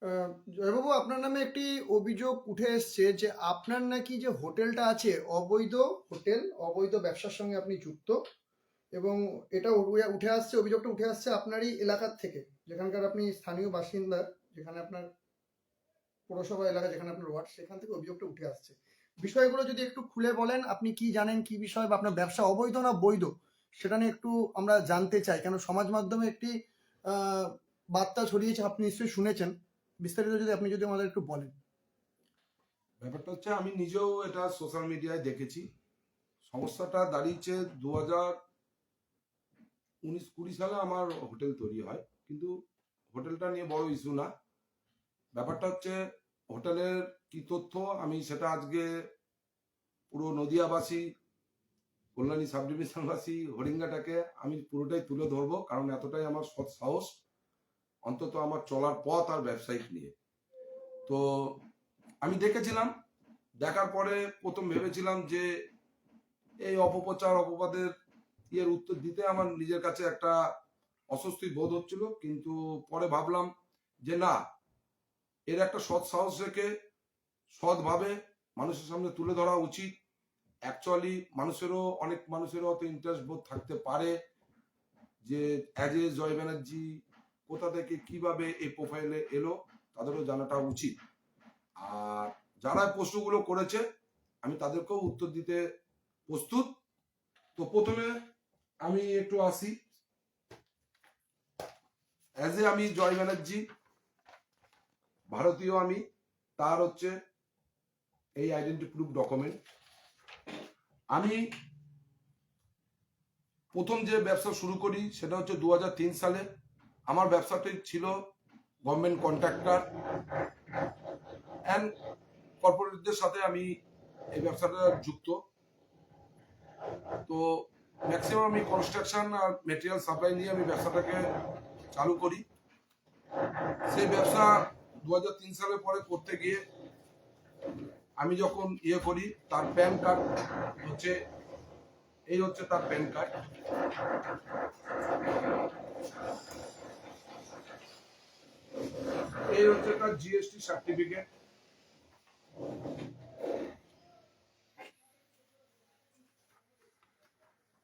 জয়বাবু, আপনার নামে একটি অভিযোগ উঠে এসছে যে আপনার নাকি যে হোটেলটা আছে অবৈধ হোটেল, অবৈধ ব্যবসার সঙ্গে আপনি যুক্ত। এবং এটা অভিযোগটা উঠে আসছে আপনারই এলাকার থেকে, যেখানকার আপনি স্থানীয় বাসিন্দা, যেখানে আপনার পৌরসভা এলাকা, যেখানে আপনার ওয়ার্ড, সেখান থেকে অভিযোগটা উঠে আসছে। বিষয়গুলো যদি একটু খুলে বলেন, আপনি কি জানেন, কি বিষয়, বা আপনার ব্যবসা অবৈধ না বৈধ, সেটা নিয়ে একটু আমরা জানতে চাই। কেন সমাজ মাধ্যমে একটি বার্তা ছড়িয়েছে, আপনি নিশ্চয়ই শুনেছেন। বিস্তারিত যদি আমাদের একটু বলেন। ব্যাপারটা হচ্ছে, আমি নিজেও এটা সোশ্যাল মিডিয়ায় দেখেছি। সমস্যাটা দাঁড়িয়েছে 2019-20 সালে আমার হোটেল তৈরি হয়, কিন্তু হোটেলটা নিয়ে বড় ইস্যু না। ব্যাপারটা হচ্ছে, হোটেলের কি তথ্য আমি সেটা আজকে পুরো নদিয়াবাসী, কল্যাণী সাব ডিভিশনবাসী, হরিঙ্গাটাকে আমি পুরোটাই তুলে ধরবো, কারণ এতটাই আমার সৎ সাহস, অন্তত আমার চলার পথ আর ব্যবসায়িক নিয়ে। তো আমি দেখেছিলাম, দেখার পরে প্রথম ভেবেছিলাম যে এই অপপ্রচার অপবাদের উত্তর দিতে আমার নিজের কাছে একটা অস্বস্তি বোধ হচ্ছিল, কিন্তু পরে ভাবলাম যে না, এর একটা সৎ সাহস রেখে সৎভাবে মানুষের সামনে তুলে ধরা উচিত। অ্যাকচুয়ালি অনেক মানুষেরও হয়তো ইন্টারেস্ট বোধ থাকতে পারে যে অ্যাজ এ জয় ব্যানার্জি কোথা থেকে কিভাবে এই প্রোফাইলে এলো, তাদেরও জানাটা উচিত। আর যারা প্রশ্নগুলো করেছে আমি তাদেরকেও উত্তর দিতে প্রস্তুত। তো প্রথমে আমি একটু আসি, অ্যাজ এ আমি জয় ব্যানার্জি, ভারতীয় আমি, তার হচ্ছে এই আইডেন্টি প্রুফ ডকুমেন্ট। আমি প্রথম যে ব্যবসা শুরু করি সেটা হচ্ছে 2003 সালে। আমার ব্যবসাটি ছিল গভর্নমেন্ট কন্ট্রাক্টর অ্যান্ড কর্পোরেটদের সাথে আমি এই ব্যবসাটা যুক্ত। তো ম্যাক্সিমাম আমি কনস্ট্রাকশন আর মেটেরিয়াল সাপ্লাই নিয়ে আমি ব্যবসাটাকে চালু করি। সেই ব্যবসা 2003 সালের পরে করতে গিয়ে আমি যখন করি, তার প্যান কার্ড হচ্ছে, এই হচ্ছে তার প্যান কার্ড। এই হচ্ছে তার জিএসটি সার্টিফিকেট।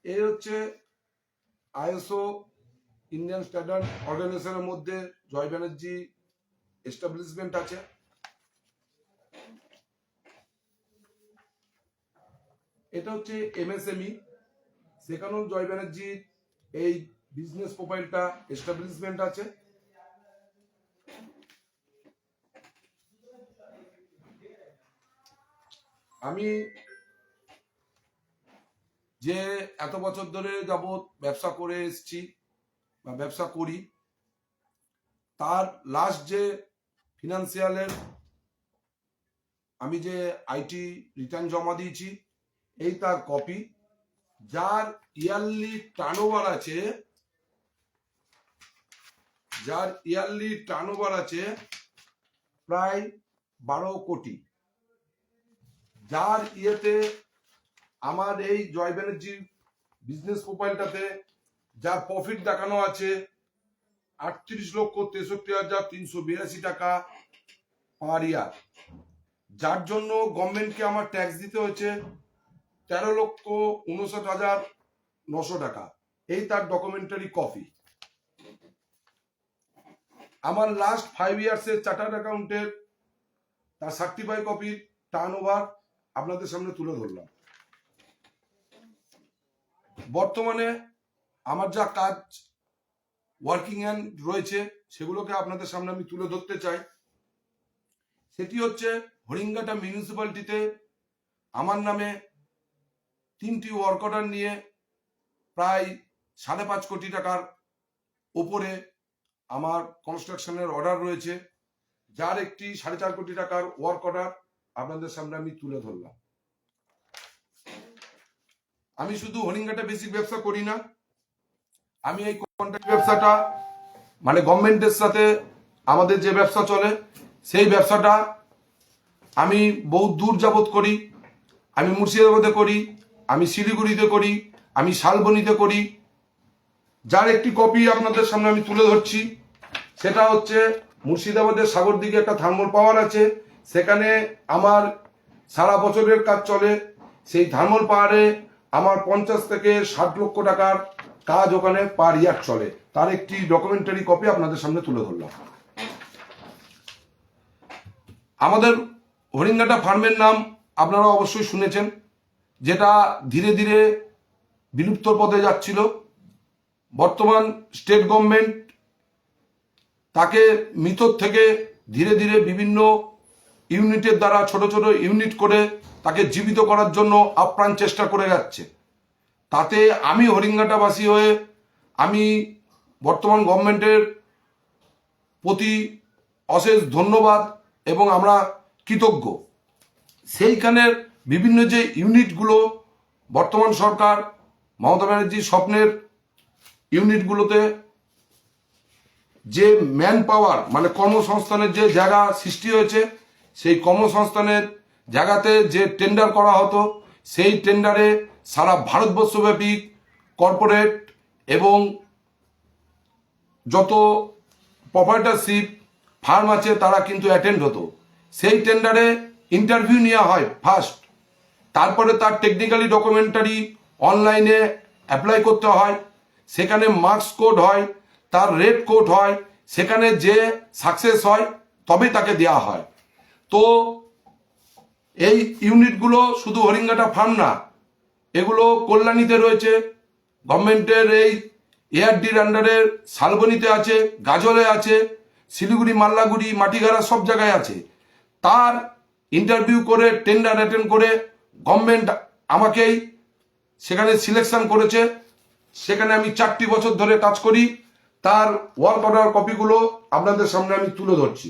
এই হচ্ছে আইএসও ইন্ডিয়ান স্ট্যান্ডার্ড অর্গানাইজেশনের মধ্যে জয় ব্যানার্জি এস্টাবলিশমেন্ট আছে। এটা হচ্ছে এমএসএমই, সেখানেও জয় ব্যানার্জির এই বিজনেস প্রোফাইলটা এস্টাবলিশমেন্ট আছে। আমি যে এত বছর ধরে যাবৎ ব্যবসা করে এসছি বা ব্যবসা করি, তার লাস্ট যে ফিনান্সিয়ালের আমি যে আইটি রিটার্ন জমা দিয়েছি, এই তার কপি, যার ইয়ারলি টার্নওভার আছে, প্রায় 12 কোটি। যার আমার এই জয় ব্যানার্জি বিজনেস প্রোফাইলটাতে যার প্রফিট দেখানো আছে 38,63,382 টাকা পার ইয়ার, যার জন্য গভর্নমেন্টকে আমার ট্যাক্স দিতে হয়েছে 13,59,900 টাকা। এই তার ডকুমেন্টারি কপি। আমার লাস্ট 5 ইয়ার্সের চার্টার্ড অ্যাকাউন্টের তার সার্টিফাই কপির টার্নওভার আপনাদের সামনে তুলে ধরলাম। বর্তমানে আমার যা কাজ ওয়ার্কিং হ্যান্ড রয়েছে সেগুলোকে আপনাদের সামনে আমি তুলে ধরতে চাই। সেটি হচ্ছে, হরিঙ্গাটা মিউনিসিপ্যালিটিতে আমার নামে 3টি ওয়ার্ক অর্ডার নিয়ে প্রায় 5.5 কোটি টাকার উপরে আমার কনস্ট্রাকশনের অর্ডার রয়েছে, যার একটি 4.5 কোটি টাকার ওয়ার্ক অর্ডার আপনাদের সামনে আমি তুলে ধরলাম। আমি শুধু হরিঙ্গাটা বেসিক ব্যবসা করি না, আমি এই কন্ট্রাক্ট ব্যবসাটা, মানে গভর্নমেন্টের সাথে আমাদের যে ব্যবসা চলে, সেই ব্যবসাটা আমি বহু দূর যাবত করি। আমি মুর্শিদাবাদে করি, আমি শিলিগুড়িতে করি, আমি শালবনীতে করি। যার একটি কপি আপনাদের সামনে আমি তুলে ধরছি, সেটা হচ্ছে মুর্শিদাবাদের সাগরদিঘি একটা থার্মাল পাওয়ার আছে, সেখানে আমার সারা বছরের কাজ চলে। সেই থার্মাল পাওয়ারে আমার 50 থেকে 60 লক্ষ টাকার কাজ ওখানে পার ইয়ার চলে। তার একটি ডকুমেন্টারি কপি আপনাদের সামনে তুলে ধরলাম। আমাদের হরিঙ্গাটা ফার্মের নাম আপনারা অবশ্যই শুনেছেন, যেটা ধীরে ধীরে বিলুপ্তর পথে যাচ্ছিল। বর্তমান স্টেট গভর্নমেন্ট তাকে মৃতর থেকে ধীরে ধীরে বিভিন্ন ইউনিটের দ্বারা ছোট ছোট ইউনিট করে তাকে জীবিত করার জন্য আপ্রাণ চেষ্টা করে যাচ্ছে। তাতে আমি হরিঙ্গাটাবাসী হয়ে আমি বর্তমান গভর্নমেন্টের প্রতি অশেষ ধন্যবাদ এবং আমরা কৃতজ্ঞ। সেইখানের বিভিন্ন যে ইউনিটগুলো বর্তমান সরকার মমতা ব্যানার্জির স্বপ্নের ইউনিটগুলোতে যে ম্যান পাওয়ার মানে কর্মসংস্থানের যে জায়গা সৃষ্টি হয়েছে, সেই কর্মসংস্থানের জায়গাতে যে টেন্ডার করা হতো, সেই টেন্ডারে সারা ভারতবর্ষব্যাপী কর্পোরেট এবং যত প্রপার্টারশিপ ফার্ম আছে তারা কিন্তু অ্যাটেন্ড হতো। সেই টেন্ডারে ইন্টারভিউ নেওয়া হয় ফার্স্ট, তারপরে তার টেকনিক্যালি ডকুমেন্টারি অনলাইনে অ্যাপ্লাই করতে হয়, সেখানে মার্কস কোড হয়, তার রেট কোড হয়, সেখানে যে সাকসেস হয় তবেই তাকে দেওয়া হয়। তো এই ইউনিটগুলো শুধু হরিঙ্গাটা ফার্ম না, এগুলো কল্যাণীতে রয়েছে, গভর্নমেন্টের এই এআরডির আন্ডারের শালবনীতে আছে, গাজলে আছে, শিলিগুড়ি, মাল্লাগুড়ি, মাটিগাড়া সব জায়গায় আছে। তার ইন্টারভিউ করে টেন্ডার অ্যাটেন্ড করে গভর্নমেন্ট আমাকেই সেখানে সিলেকশন করেছে। সেখানে আমি 4টি বছর ধরে কাজ করি। তার ওয়ার্ক অর্ডার কপিগুলো আপনাদের সামনে আমি তুলে ধরছি।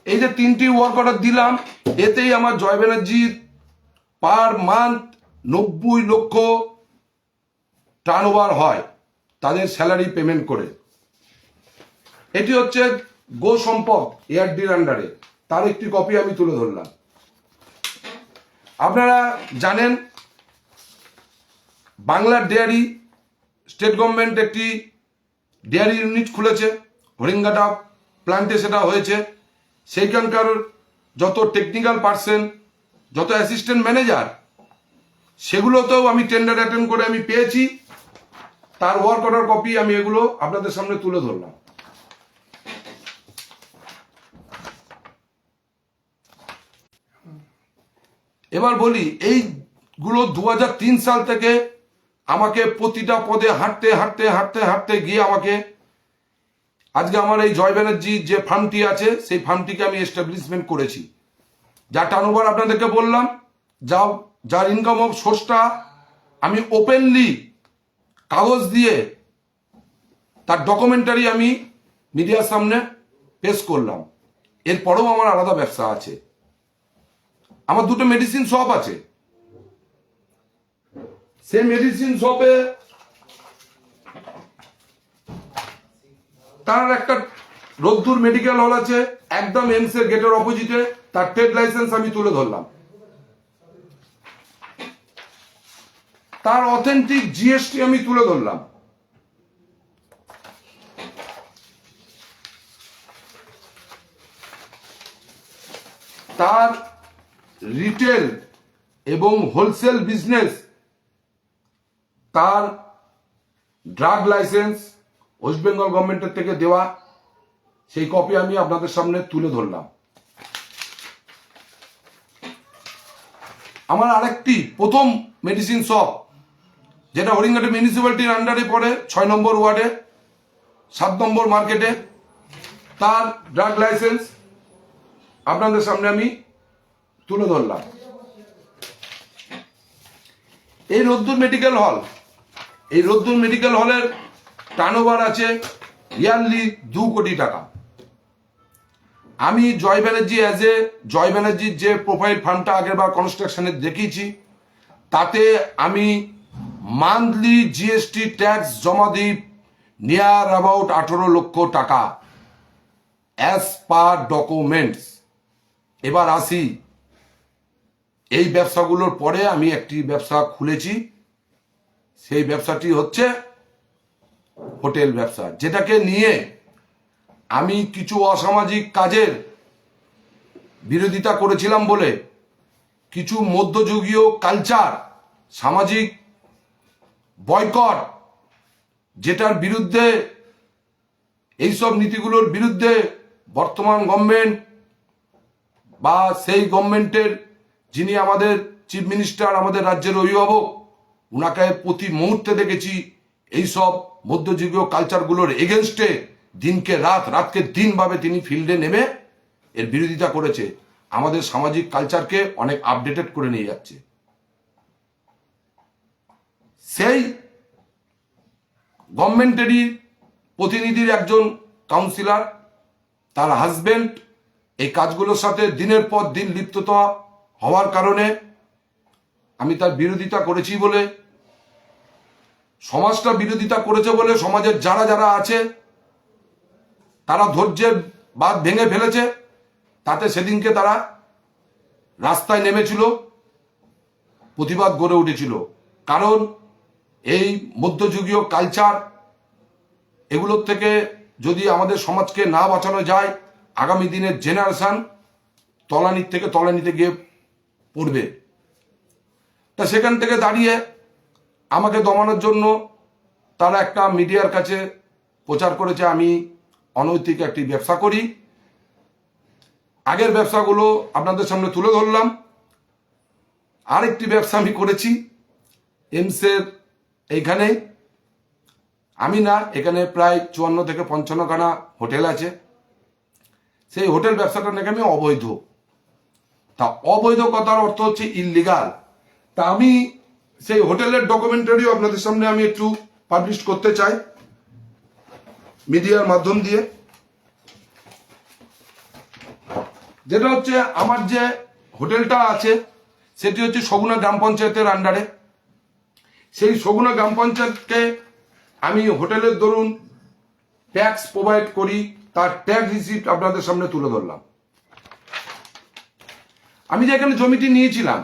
এই যে 3টি ওয়ার্ক অর্ডার দিলাম, এতেই আমার জয় ব্যানার্জির পার মান্থ 90 লক্ষ টার্নওভার হয় তাদের স্যালারি পেমেন্ট করে। এটি হচ্ছে গো সম্পদ এআরডির আন্ডারে, তার একটি কপি আমি তুলে ধরলাম। আপনারা জানেন বাংলার ডেয়ারি স্টেট গভর্নমেন্ট একটি ডেয়ারি ইউনিট খুলেছে, হরিঙ্গাটা প্ল্যান্টে সেটা হয়েছে। সেইখানকার যত টেকনিক্যাল পার্সন, যত অ্যাসিস্ট্যান্ট ম্যানেজার, সেগুলোতেও আমি টেন্ডার অ্যাটেন্ড করে আমি পেয়েছি। তার ওয়ার্ক অর্ডার কপি আমি এগুলো আপনাদের সামনে তুলে ধরলাম। এবার বলি, এইগুলো 2003 সাল থেকে আমাকে প্রতিটা পদে হাঁটতে হাঁটতে হাঁটতে হাঁটতে গিয়ে আমাকে আজকে আমার এই জয় ব্যানার্জির যে ফার্মটি আছে সেই ফার্মটিকে আমি এস্টাবলিশমেন্ট করেছি। যা টার্নওভার আপনাদেরকে বললাম, যার ইনকাম অফ সোর্সটা আমি ওপেনলি কাগজ দিয়ে তার ডকুমেন্টারি আমি মিডিয়ার সামনে পেশ করলাম। এরপরেও আমার আলাদা ব্যবসা আছে, আমার 2টো মেডিসিন শপ আছে। সেই মেডিসিন শপে তার একটা রোদ্দুর মেডিকেল হল আছে, একদম এমস এর গেটের অপোজিটে। তার ট্রেড লাইসেন্স আমি তুলে ধরলাম, তার অথেন্টিক জিএসটি আমি তুলে ধরলাম। তার রিটেল এবং হোলসেল বিজনেস, তার ড্রাগ লাইসেন্স ওয়েস্ট বেঙ্গল গভর্নমেন্টের থেকে দেওয়া, সেই কপি আমি আপনাদের সামনে তুলে ধরলাম। আমার আরেকটি প্রথম মেডিসিন শপ, যেটা হরিঙ্গাটা মিউনিসিপ্যালিটির আন্ডারে পড়ে, 6 নম্বর ওয়ার্ডে 7 নম্বর মার্কেটে, তার ড্রাগ লাইসেন্স আপনাদের সামনে আমি তুলে ধরলাম। এই রোদ্দুর মেডিকেল হল, এই রোদ্দুর মেডিকেল হলের টার্নওভার আছে ইয়ারলি 2 কোটি টাকা। আমি জয় ব্যানার্জি জয় ব্যানার্জির যে প্রোফাইল ফান্ডটা আগেরবার কনস্ট্রাকশনে দেখিয়েছি, তাতে আমি মান্থলি জিএসটি ট্যাক্স জমা দিই নিয়ার অ্যাবাউট 18 লক্ষ টাকা অ্যাজ পার ডকুমেন্টস। এবার আসি এই ব্যবসাগুলোর পরে আমি একটি ব্যবসা খুলেছি, সেই ব্যবসাটি হচ্ছে হোটেল ব্যবসা, যেটাকে নিয়ে আমি কিছু অসামাজিক কাজের বিরোধিতা করেছিলাম বলে কিছু মধ্যযুগীয় কালচার, সামাজিক বয়কট, যেটার বিরুদ্ধে, এইসব নীতিগুলোর বিরুদ্ধে বর্তমান গভর্নমেন্ট বা সেই গভর্নমেন্টের যিনি আমাদের চিফ মিনিস্টার, আমাদের রাজ্যের অভিভাবক, উনাকে প্রতি মুহূর্তে দেখেছি এইসব মধ্যযুগীয় কালচারগুলোর এগেনস্টে দিনকে রাত, রাতকে দিন ভাবে তিনি ফিল্ডে নেমে এর বিরোধিতা করেছে, আমাদের সামাজিক কালচারকে অনেক আপডেটেড করে নিয়ে যাচ্ছে। সেই গভর্নমেন্টেরই প্রতিনিধির একজন কাউন্সিলর, তার হাজবেন্ড এই কাজগুলোর সাথে দিনের পর দিন লিপ্ততা হওয়ার কারণে আমি তার বিরোধিতা করেছি বলে, সমাজটা বিরোধিতা করেছে বলে সমাজের যারা যারা আছে তারা ধৈর্যের বাঁধ ভেঙে ফেলেছে। তাতে সেদিনকে তারা রাস্তায় নেমেছিল, প্রতিবাদ গড়ে উঠেছিল। কারণ এই মধ্যযুগীয় কালচার, এগুলোর থেকে যদি আমাদের সমাজকে না বাঁচানো যায়, আগামী দিনের জেনারেশন তলানির থেকে তলানিতে গিয়ে পড়বে। তা সেখান থেকে দাঁড়িয়ে আমাকে দমানোর জন্য তারা একটা মিডিয়ার কাছে প্রচার করেছে আমি অনৈতিক একটি ব্যবসা করি। আগের ব্যবসাগুলো আপনাদের সামনে তুলে ধরলাম। আরেকটি ব্যবসা আমি করেছি এমসের এইখানে, আমি না, এখানে প্রায় 54 থেকে 55 খানা হোটেল আছে। সেই হোটেল ব্যবসাটা নাকি আমি অবৈধ। তা অবৈধ কথার অর্থ হচ্ছে ইললিগাল। তা আমি সেই হোটেলের ডকুমেন্টারিও আপনাদের সামনে আমি একটু পাবলিশ করতে চাই মিডিয়ার মাধ্যম দিয়ে। যেটা হচ্ছে আমার যে হোটেলটা আছে সেটি হচ্ছে সগুনা গ্রাম পঞ্চায়েতের আন্ডারে। সেই সগুনা গ্রাম পঞ্চায়েতকে আমি হোটেলের দরুন ট্যাক্স প্রোভাইড করি, তার ট্যাক্স রিসিপ্ট আপনাদের সামনে তুলে ধরলাম। আমি যে এখানে জমিটি নিয়েছিলাম,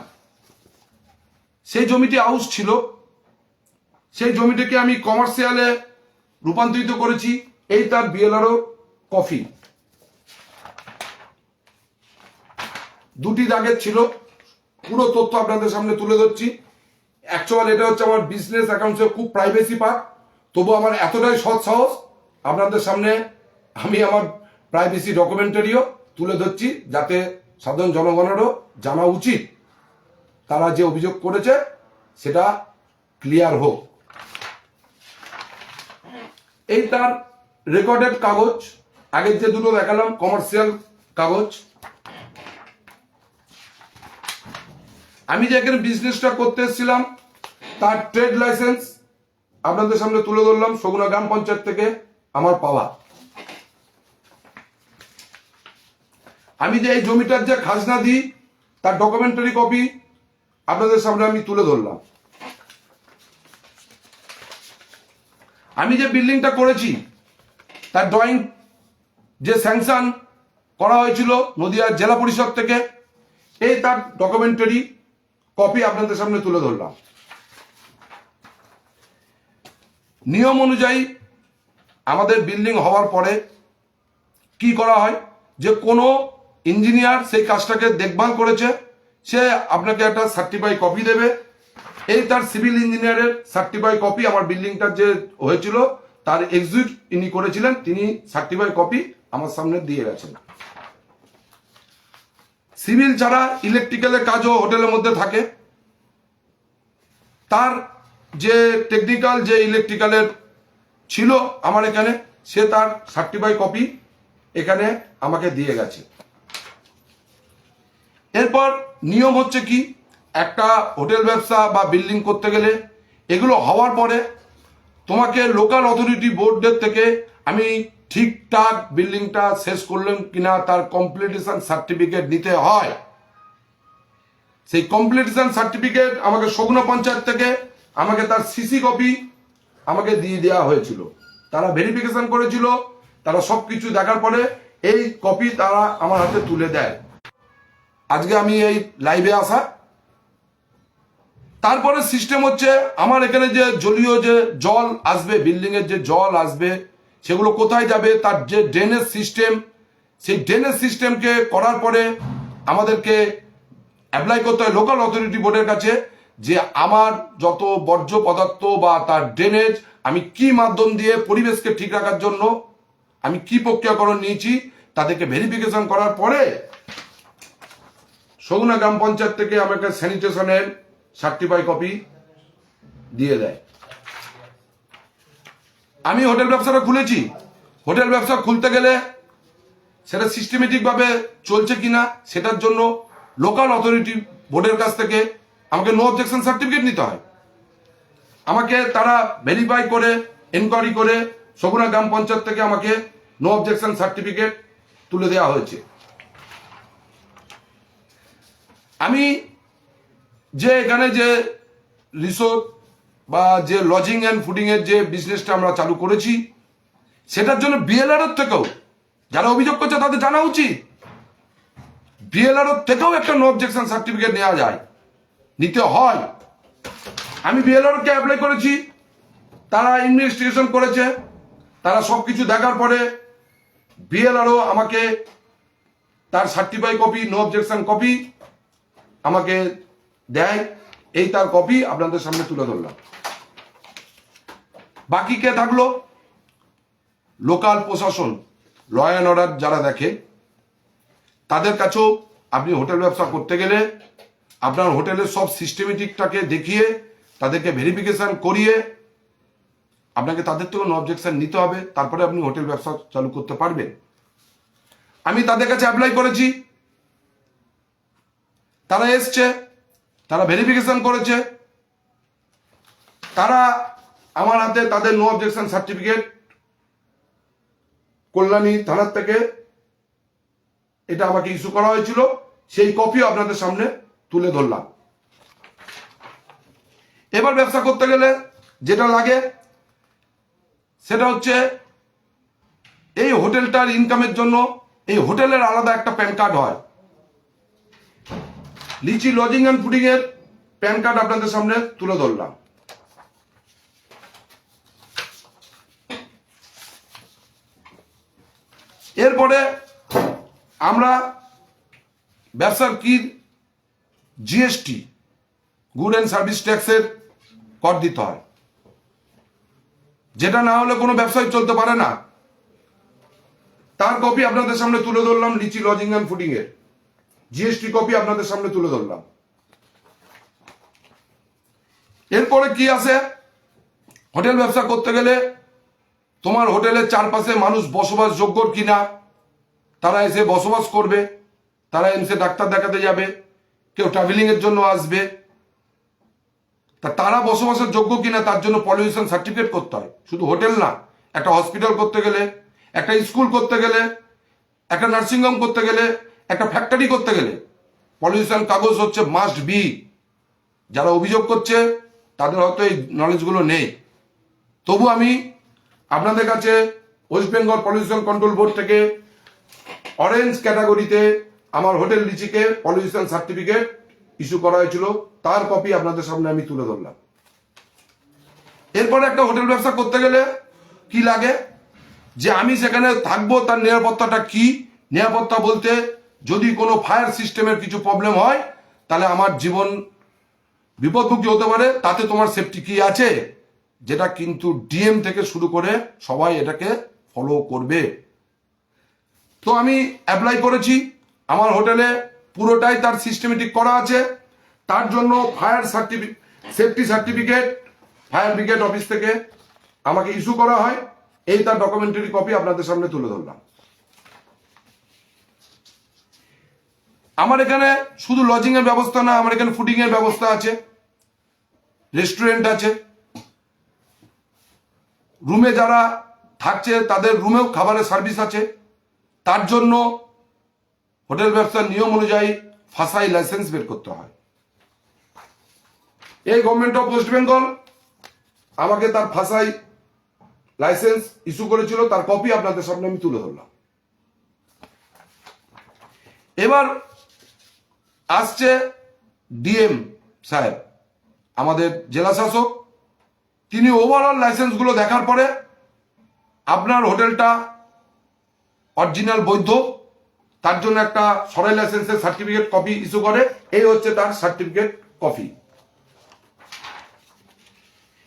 সেই জমিটি হাউস ছিল, সেই জমিটিকে আমি কমার্শিয়ালে রূপান্তরিত করেছি। এই তার বিএলআরও কপি, দুটি দাগের ছিল। পুরো তথ্য আপনাদের সামনে তুলে ধরছি। অ্যাকচুয়াল এটা হচ্ছে আমার বিজনেস অ্যাকাউন্টসের খুব প্রাইভেসি পার্ট, তবু আমার এতটাই সৎ সাহস আপনাদের সামনে আমি আমার প্রাইভেসি ডকুমেন্টারিও তুলে ধরছি, যাতে সাধারণ জনগণেরও জানা উচিত তারা যে অভিযোগ করেছে সেটা ক্লিয়ার হোক। এই তার রেকর্ডেড কাগজ, আগের যে দুটো দেখালাম কমার্শিয়াল কাগজ। আমি যে এখানে বিজনেসটা করতে এসেছিলাম তার ট্রেড লাইসেন্স আপনাদের সামনে তুলে ধরলাম, সগুনা গ্রাম পঞ্চায়েত থেকে আমার পাওয়া। আমি যে এই জমিটার যে খাজনা দিই তার ডকুমেন্টারি কপি আপনাদের সামনে আমি তুলে ধরলাম। আমি যে বিল্ডিংটা করেছি তার ড্রয়িং যে স্যাংশন করা হয়েছিল নদিয়া জেলা পরিষদ থেকে, এই তার ডকুমেন্টারি কপি আপনাদের সামনে তুলে ধরলাম। নিয়ম অনুযায়ী আমাদের বিল্ডিং হওয়ার পরে কি করা হয়, যে কোনো ইঞ্জিনিয়ার সেই কাজটাকে দেখভাল করেছে, সে আপনাকে একটা সার্টিফাই কপি দেবে। এই তার সিভিল ইঞ্জিনিয়ারের সার্টিফাই কপি, আমার বিল্ডিংটা যে হয়েছিল তার এক্সিট ইনি করেছিলেন, তিনি সার্টিফাই কপি আমার সামনে দিয়ে গেছেন। সিভিল ছাড়া ইলেকট্রিক্যালের কাজও হোটেলের মধ্যে থাকে, তার যে টেকনিক্যাল যে ইলেকট্রিক্যালের ছিল আমার এখানে, সে তার সার্টিফাই কপি এখানে আমাকে দিয়ে গেছে। এরপর নিয়ম হচ্ছে কি, একটা হোটেল ব্যবসা বা বিল্ডিং করতে গেলে এগুলো হওয়ার পরে তোমাকে লোকাল অথরিটি বোর্ডের থেকে আমি ঠিকঠাক বিল্ডিংটা শেষ করলাম কিনা তার কমপ্লিটেশন সার্টিফিকেট নিতে হয়। সেই কমপ্লিটেশন সার্টিফিকেট আমাকে সগুনা পঞ্চায়েত থেকে আমাকে তার সিসি কপি আমাকে দিয়ে দেওয়া হয়েছিল। তারা ভেরিফিকেশন করেছিল, তারা সবকিছু দেখার পরে এই কপি তারা আমার হাতে তুলে দেয়। আজকে আমি এই লাইভে আসা তারপরে সিস্টেম হচ্ছে আমার এখানে যে জলীয় যে জল আসবে, বিল্ডিং এর যে জল আসবে, সেগুলো কোথায় যাবে, তার যে ড্রেনেজ সিস্টেম, সেই ড্রেনেজ সিস্টেমকে করার পরে আমাদেরকে অ্যাপ্লাই করতে হয় লোকাল অথরিটি বোর্ডের কাছে যে আমার যত বর্জ্য পদার্থ বা তার ড্রেনেজ আমি কি মাধ্যম দিয়ে পরিবেশকে ঠিক রাখার জন্য আমি কি প্রক্রিয়াকরণ নিয়েছি, তাদেরকে ভেরিফিকেশন করার পরে সগুনা গ্রাম পঞ্চায়েত থেকে আমাকে স্যানিটেশনের সার্টিফাই কপি দিয়ে দেয়। আমি হোটেল ব্যবসাটা খুলেছি, হোটেল ব্যবসা খুলতে গেলে সেটা সিস্টেমেটিক ভাবে চলছে কিনা সেটার জন্য লোকাল অথরিটি বোর্ডের কাছ থেকে আমাকে নো অবজেকশন সার্টিফিকেট নিতে হয়। আমাকে তারা ভেরিফাই করে এনকোয়ারি করে সগুনা গ্রাম পঞ্চায়েত থেকে আমাকে নো অবজেকশন সার্টিফিকেট তুলে দেওয়া হয়েছে। আমি যে এখানে যে রিসোর্ট বা যে লজিং অ্যান্ড ফুডিং এর যে বিজনেসটা আমরা চালু করেছি, সেটার জন্য বিএলআর থেকেও যারা অভিযোগ করছে তাদের জানা উচিত, বিএলআর থেকেও একটা নো অবজেকশন সার্টিফিকেট নেওয়া যায়, নিতে হয়। আমি বিএলআর কে অ্যাপ্লাই করেছি, তারা ইনভেস্টিগেশন করেছে, তারা সবকিছু দেখার পরে বিএলআরও আমাকে তার certify copy, no objection copy আমাকে দেয়। এই তার কপি আপনাদের সামনে তুলে ধরলাম। বাকি কে থাকলো? লোকাল প্রশাসন, ল অ্যান্ড অর্ডার যারা দেখে, তাদের কাছেও আপনি হোটেল ব্যবসা করতে গেলে আপনার হোটেলের সব সিস্টেমেটিকটাকে দেখিয়ে তাদেরকে ভেরিফিকেশন করিয়ে আপনাকে তাদের থেকে নো অবজেকশন নিতে হবে, তারপরে আপনি হোটেল ব্যবসা চালু করতে পারবেন। আমি তাদের কাছে অ্যাপ্লাই করেছি, তারা এসছে, তারা ভেরিফিকেশন করেছে, তারা আমার হাতে তাদের নো অবজেকশন সার্টিফিকেট কল্যাণী থানার থেকে এটা আমাকে ইস্যু করা হয়েছিল, সেই কপিও আপনাদের সামনে তুলে ধরলাম। এবার ব্যবসা করতে গেলে যেটা লাগে সেটা হচ্ছে এই হোটেলটার ইনকামের জন্য এই হোটেলের আলাদা একটা প্যান কার্ড হয়। লিচি লজিং অ্যান্ড ফুডিং এর প্যান কার্ড আপনাদের সামনে তুলে ধরলাম। এরপরে আমরা ব্যবসার কি জিএসটি, গুড অ্যান্ড সার্ভিস ট্যাক্সের কর দিতে হয়, যেটা না হলে কোনো ব্যবসায় চলতে পারে না। তার কপি আপনাদের সামনে তুলে ধরলাম, লিচি লজিং অ্যান্ড ফুডিং এর জিএসটি কপি আপনাদের সামনে তুলে ধরলাম। এরপরে কি আছে? হোটেল ব্যবসা করতে গেলে তোমার হোটেলের চারপাশে মানুষ বসবাসযোগ্য কিনা, তারা এসে বসবাস করবে, তারা এসে ডাক্তার দেখাতে যাবে, কেউ ট্রাভেলিং এর জন্য আসবে, তারা বসবাসের যোগ্য কিনা তার জন্য পলিউশন সার্টিফিকেট করতে হয়। শুধু হোটেল না, একটা হসপিটাল করতে গেলে, একটা স্কুল করতে গেলে, একটা নার্সিংহোম করতে গেলে, একটা ফ্যাক্টরি করতে গেলে পলিউশন কাগজ হচ্ছে মাস্ট বি। যারা অভিযোগ করছে তাদের হয়তো এই নলেজগুলো নেই, তবু আমি আপনাদের কাছে West Bengal pollution control board থেকে অরেঞ্জ ক্যাটাগরিতে আমার হোটেল লিচিকে পলিউশন সার্টিফিকেট ইস্যু করা হয়েছিল, তার কপি আপনাদের সামনে আমি তুলে ধরলাম। এরপরে একটা হোটেল ব্যবসা করতে গেলে কি লাগে, যে আমি সেখানে থাকবো তার নিরাপত্তাটা কি। নিরাপত্তা বলতে যদি কোনো ফায়ার সিস্টেমের কিছু প্রবলেম হয় তাহলে আমার জীবন বিপদমুখী হতে পারে, তাতে তোমার সেফটি কি আছে, যেটা কিন্তু ডিএম থেকে শুরু করে সবাই এটাকে ফলো করবে। তো আমি অ্যাপ্লাই করেছি, আমার হোটেলে পুরোটাই তার সিস্টেমেটিক করা আছে। তার জন্য fire safety certificate fire brigade office থেকে আমাকে ইস্যু করা হয়। এই তার ডকুমেন্টারি কপি আপনাদের সামনে তুলে ধরলাম। আমার এখানে শুধু লজিং এর ব্যবস্থা না, আমার এখানে ফুডিং এর ব্যবস্থা আছে, রেস্টুরেন্ট আছে, রুমে যারা থাকছে তাদের রুমেও খাবারের সার্ভিস আছে। তার জন্য হোটেল ব্যবসার নিয়ম অনুযায়ী ফাসাই লাইসেন্স বের করতে হয়। এই গভর্নমেন্ট অফ ওয়েস্ট বেঙ্গল আমাকে তার ফাসাই লাইসেন্স ইস্যু করেছিল, তার কপি আপনাদের সামনে আমি তুলে ধরলাম। এবার আসছে ডিএম সাহেব আমাদের জেলা শাসক, তিনি ওভারঅল লাইসেন্সগুলো দেখার পরে আপনার হোটেলটা অরিজিনাল বৈধ, তার জন্য একটা সরাই লাইসেন্সের সার্টিফিকেট কপি ইস্যু করে। এই হচ্ছে তার সার্টিফিকেট কপি।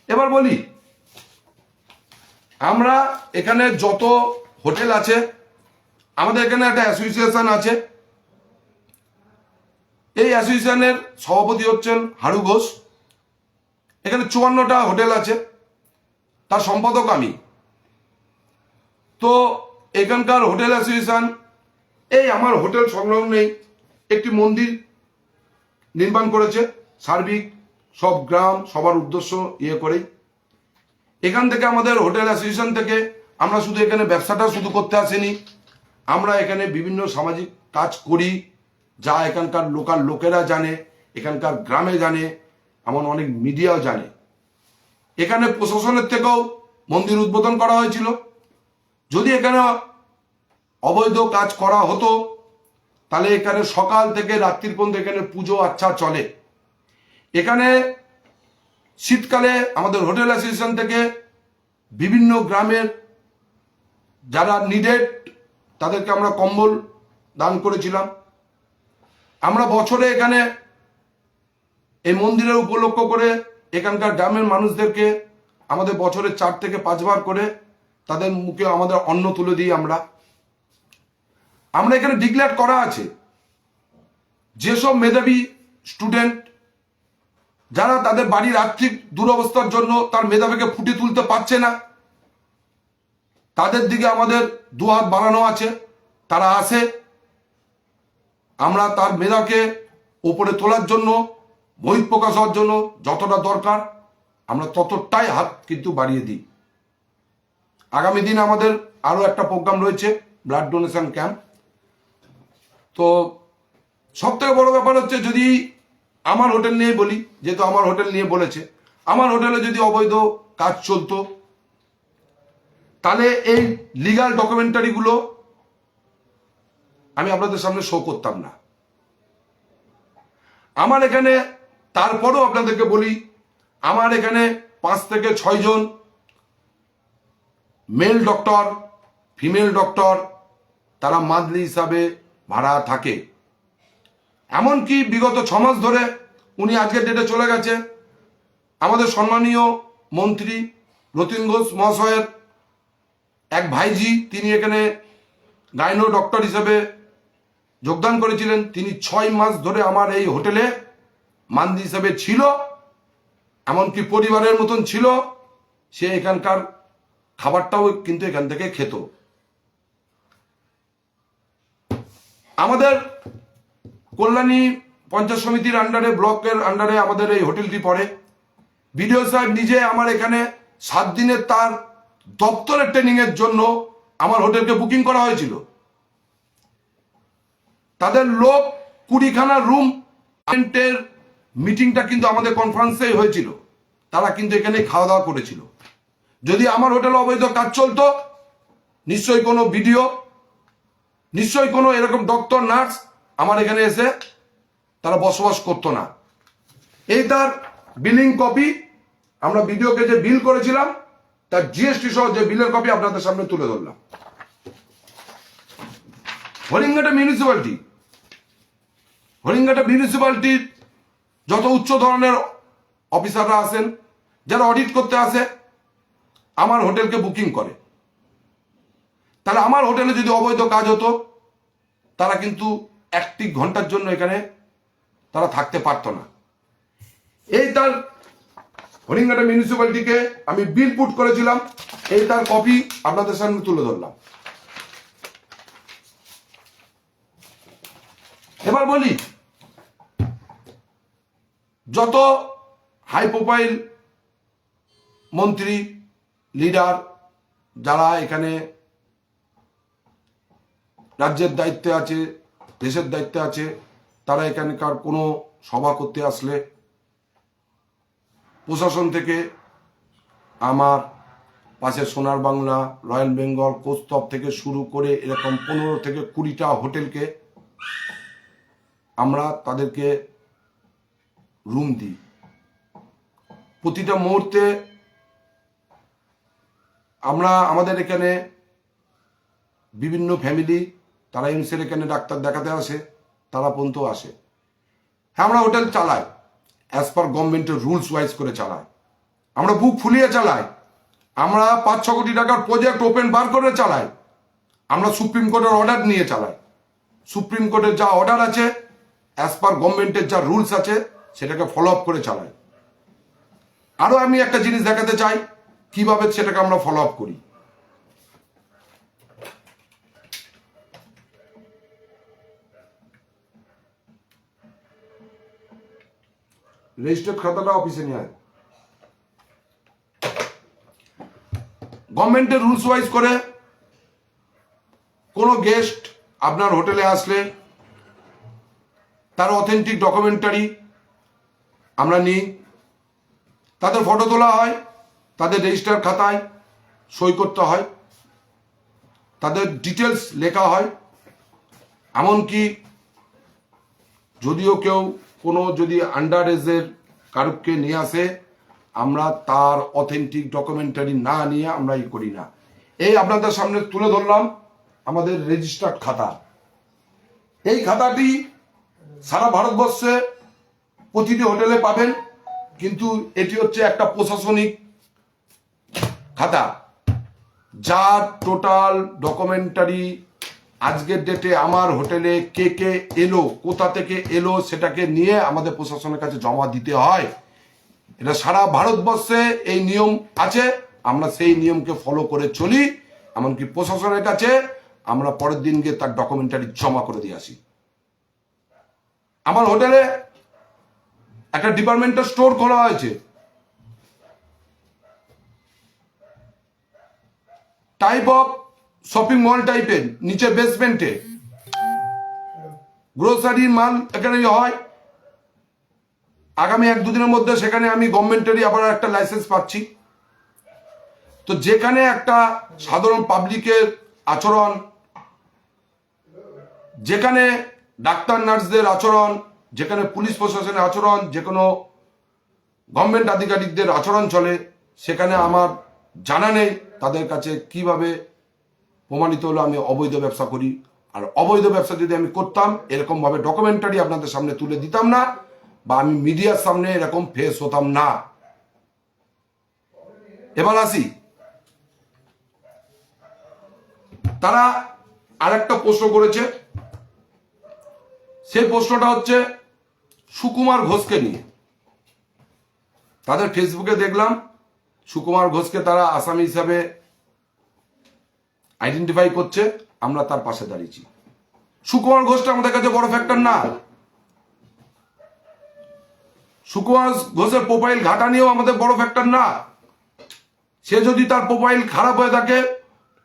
এবার বলি, আমরা এখানে যত হোটেল আছে, আমাদের এখানে একটা অ্যাসোসিয়েশন আছে। এই অ্যাসোসিয়েশনের সভাপতি হচ্ছেন হারু ঘোষ। এখানে 54টা হোটেল আছে, তার সম্পাদক আমি। তো এখানকার হোটেল অ্যাসোসিয়েশন এই আমার হোটেল সংলগ্নেই একটি মন্দির নির্মাণ করেছে, সার্বিক সব গ্রাম সবার উদ্দেশ্য করেই। এখান থেকে আমাদের হোটেল অ্যাসোসিয়েশন থেকে আমরা শুধু এখানে ব্যবসাটা শুধু করতে আসিনি, আমরা এখানে বিভিন্ন সামাজিক কাজ করি, যা এখানকার লোকাল লোকেরা জানে, এখানকার গ্রামে জানে, এমন অনেক মিডিয়াও জানে। এখানে প্রশাসনের থেকেও মন্দির উদ্বোধন করা হয়েছিল। যদি এখানে অবৈধ কাজ করা হতো তাহলে এখানে সকাল থেকে রাত্রির পর্যন্ত এখানে পুজো আচ্ছা চলে। এখানে শীতকালে আমাদের হোটেল অ্যাসোসিয়েশন থেকে বিভিন্ন গ্রামের যারা নিডেড তাদেরকে আমরা কম্বল দান করেছিলাম। আমরা বছরে এখানে এই মন্দিরের উপলক্ষ করে এখানকার গ্রামের মানুষদেরকে আমাদের বছরে 4 থেকে 5 বার করে তাদের মুখে আমাদের অন্ন তুলে দিই। আমরা এখানে ডিক্লেয়ার করা আছে, যেসব মেধাবী স্টুডেন্ট যারা তাদের বাড়ির আর্থিক দুরবস্থার জন্য তার মেধাকে ফুটিয়ে তুলতে পারছে না, তাদের দিকে আমাদের দুহাত বাড়ানো আছে। তারা আসে, আমরা তার মেধাকে উপরে তোলার জন্য, বহিঃপ্রকাশ হওয়ার জন্য যতটা দরকার আমরা ততটাই হাত কিন্তু বাড়িয়ে দিই। আগামী দিন আমাদের আরো একটা প্রোগ্রাম রয়েছে, ব্লাড ডোনেশন ক্যাম্প। তো সব থেকে বড় ব্যাপার হচ্ছে, যদি আমার হোটেল নিয়ে বলি, যেহেতু আমার হোটেল নিয়ে বলেছে, আমার হোটেলে যদি অবৈধ কাজ চলতো তাহলে এই লিগাল ডকুমেন্টারিগুলো আমি আপনাদের সামনে শো করতাম না। আমার এখানে, তারপরেও আপনাদেরকে বলি, আমার এখানে 5 থেকে 6 জন মেল ডক্টর, ফিমেল ডক্টর, তারা মান্থলি হিসাবে ভাড়া থাকে। এমনকি বিগত 6 মাস ধরে, উনি আজকের ডেটে চলে গেছে, আমাদের সম্মানীয় মন্ত্রী রতিন ঘোষ মহাশয়ের এক ভাইজি, তিনি এখানে গাইনো ডক্টর হিসেবে যোগদান করেছিলেন। তিনি 6 মাস ধরে আমার এই হোটেলে মান্থলি হিসেবে ছিল, এমনকি পরিবারের মতন ছিল। সে এখানকার খাবারটাও কিন্তু এখান থেকে খেত। আমাদের কল্যাণী পঞ্চায়েত সমিতির আন্ডারে, ব্লকের আন্ডারে আমাদের এই হোটেলটি পড়ে। বিডিও সাহেব নিজে আমার এখানে 7 দিনের তার দপ্তরের ট্রেনিং এর জন্য আমার হোটেলকে বুকিং করা হয়েছিল। তাদের লোক 20খানা রুম, মিটিংটা কিন্তু আমাদের কনফারেন্সেই হয়েছিল। তারা কিন্তু এখানে খাওয়া দাওয়া করেছিল। যদি আমার হোটেলে অবৈধ কাজ চলতো, নিশ্চয়ই কোনো ভিডিও, নিশ্চয়ই কোনো এরকম ডক্টর নার্স আমার এখানে এসে তারা বসবাস করতো না। এই তার বিলিং কপি, আমরা ভিডিওকে যে বিল করেছিলাম তার জিএসটি সহ যে বিলের কপি আপনাদের সামনে তুলে ধরলাম। হরিঙ্গাটা মিউনিসিপ্যালিটির যত উচ্চ ধরনের অফিসাররা আসেন, যারা অডিট করতে আসে, আমার হোটেলকে বুকিং করে। তাহলে আমার হোটেলে যদি অবৈধ কাজ হতো, তারা কিন্তু 1 ঘন্টার জন্য এখানে তারা থাকতে পারতো না। এই তার হরিঙ্গাটা মিউনিসিপ্যালিটিকে আমি বিল পুট করেছিলাম, এই তার কপি আপনাদের সামনে তুলে ধরলাম। এবার বলি, যত হাই প্রোফাইল মন্ত্রী, লিডার যারা এখানে রাজ্যের দায়িত্বে আছে, দেশের দায়িত্বে আছে, তারা এখানকার কোনো সভা করতে আসলে প্রশাসন থেকে আমার পাশে সোনার বাংলা, রয়্যাল বেঙ্গল, কৌস্তব থেকে শুরু করে এরকম 15 থেকে 20টা হোটেলকে আমরা তাদেরকে রুম দিই। প্রতিটা মুহূর্তে আমরা আমাদের এখানে বিভিন্ন ফ্যামিলি তারা এইমসের এখানে ডাক্তার দেখাতে আসে, তারা পর্যন্ত আসে। হ্যাঁ, আমরা হোটেল চালাই অ্যাজ পার গভর্নমেন্টের রুলস ওয়াইজ করে চালাই, আমরা বুক ফুলিয়ে চালাই, আমরা 5-6 কোটি টাকার প্রজেক্ট ওপেন বার করে চালাই, আমরা সুপ্রিম কোর্টের অর্ডার নিয়ে চালাই। সুপ্রিম কোর্টের যা অর্ডার আছে অ্যাজ পার গভর্নমেন্টের যা রুলস আছে সেটাকে ফলো আপ করে চালাই। আরো আমি একটা জিনিস দেখাতে চাই কিভাবে সেটাকে আমরা ফলো আপ করি। রেজিস্টার্ড খাতাটা অফিসে নিয়ে আয়। গভর্নমেন্টের রুলস ওয়াইজ করে কোনো গেস্ট আপনার হোটেলে আসলে তার অথেন্টিক ডকুমেন্টারি আমরা নিই, তাদের ফটো তোলা হয়, তাদের রেজিস্টার খাতায় সই করতে হয়, তাদের ডিটেলস লেখা হয়। এমনকি যদিও কেউ কোনো যদি আন্ডার এজের কারুকে নিয়ে আসে, আমরা তার অথেন্টিক ডকুমেন্টারি না নিয়ে আমরা করি না। এই আপনাদের সামনে তুলে ধরলাম আমাদের রেজিস্টার্ড খাতা। এই খাতাটি সারা ভারতবর্ষে প্রতিটি হোটেলে পাবেন, কিন্তু এটি হচ্ছে একটা প্রশাসনিক খাতা যার টোটাল ডকুমেন্টারি আজকের ডেটে আমার হোটেলে কে কে এলো, কোথা থেকে এলো, সেটাকে নিয়ে আমাদের প্রশাসনের কাছে জমা দিতে হয়। এটা সারা ভারতবর্ষে এই নিয়ম আছে, আমরা সেই নিয়মকে ফলো করে চলি। এমনকি প্রশাসনের কাছে আমরা পরের দিন গিয়ে তার ডকুমেন্টারি জমা করে দিয়ে আসি। আমার হোটেলে একটা ডিপার্টমেন্টাল স্টোর খোলা হয়েছে, টাইপ অফ শপিং মল টাইপের, নিচে বেসমেন্টে গ্রোসারির মাল এখানে হয়। আগামী 1-2 দিনের মধ্যে সেখানে আমি গভর্নমেন্টেরই আবার একটা লাইসেন্স পাচ্ছি। তো যেখানে একটা সাধারণ পাবলিকের আচরণ, যেখানে ডাক্তার নার্সদের আচরণ, যেখানে পুলিশ প্রশাসনের আচরণ, যে কোনো গভর্নমেন্ট আধিকারিকদের আচরণ চলে, সেখানে আমার জানা নেই তাদের কাছে কিভাবে প্রমাণিত হলো আমি অবৈধ ব্যবসা করি। আর অবৈধ ব্যবসা যদি আমি করতাম এরকম ভাবে ডকুমেন্টারি আপনাদের সামনে তুলে দিতাম না, বা আমি মিডিয়ার সামনে এরকম ফেস হতাম না। এবার আসি, তারা আরেকটা প্রশ্ন করেছে, সেই প্রশ্নটা হচ্ছে সুকুমার ঘোষকে নিয়ে। তাদের ফেসবুকে দেখলাম সুকুমার ঘোষকে তারা আসামি হিসাবে আইডেন্টিফাই করছে, আমরা তার পাশে দাঁড়িয়েছি। সুকুমার ঘোষটা আমাদের কাছে বড় ফ্যাক্টর না। সুকুমার ঘোষের প্রোফাইল ঘাটা নিয়েও আমাদের বড় ফ্যাক্টর না। সে যদি তার প্রোফাইল খারাপ হয়ে থাকে,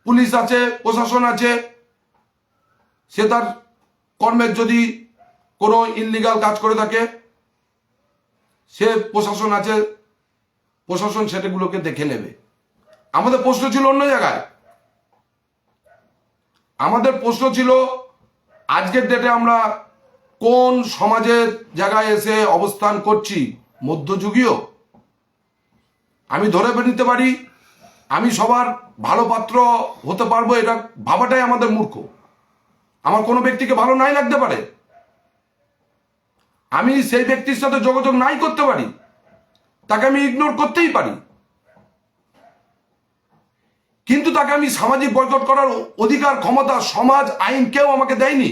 পুলিশ আছে, প্রশাসন আছে, সে তার কর্মের যদি কোনো ইললিগাল কাজ করে থাকে, সে প্রশাসন আছে, প্রশাসন সেটাগুলোকে দেখে নেবে। আমাদের প্রশ্ন ছিল অন্য জায়গায়। আমাদের প্রশ্ন ছিল আজকের ডেটে আমরা কোন সমাজের জায়গায় এসে অবস্থান করছি, মধ্যযুগীয়। আমি ধরে নিতে পারি আমি সবার ভালো পাত্র হতে পারবো, এটা ভাবাটাই আমাদের মূর্খ। আমার কোনো ব্যক্তিকে ভালো নাই লাগতে পারে, আমি সেই ব্যক্তির সাথে যোগাযোগ নাই করতে পারি, তাকে আমি ইগনোর করতেই পারি, কিন্তু তাকে আমি সামাজিক বয়কট করার অধিকার, ক্ষমতা, সমাজ, আইন কেউ আমাকে দেয়নি।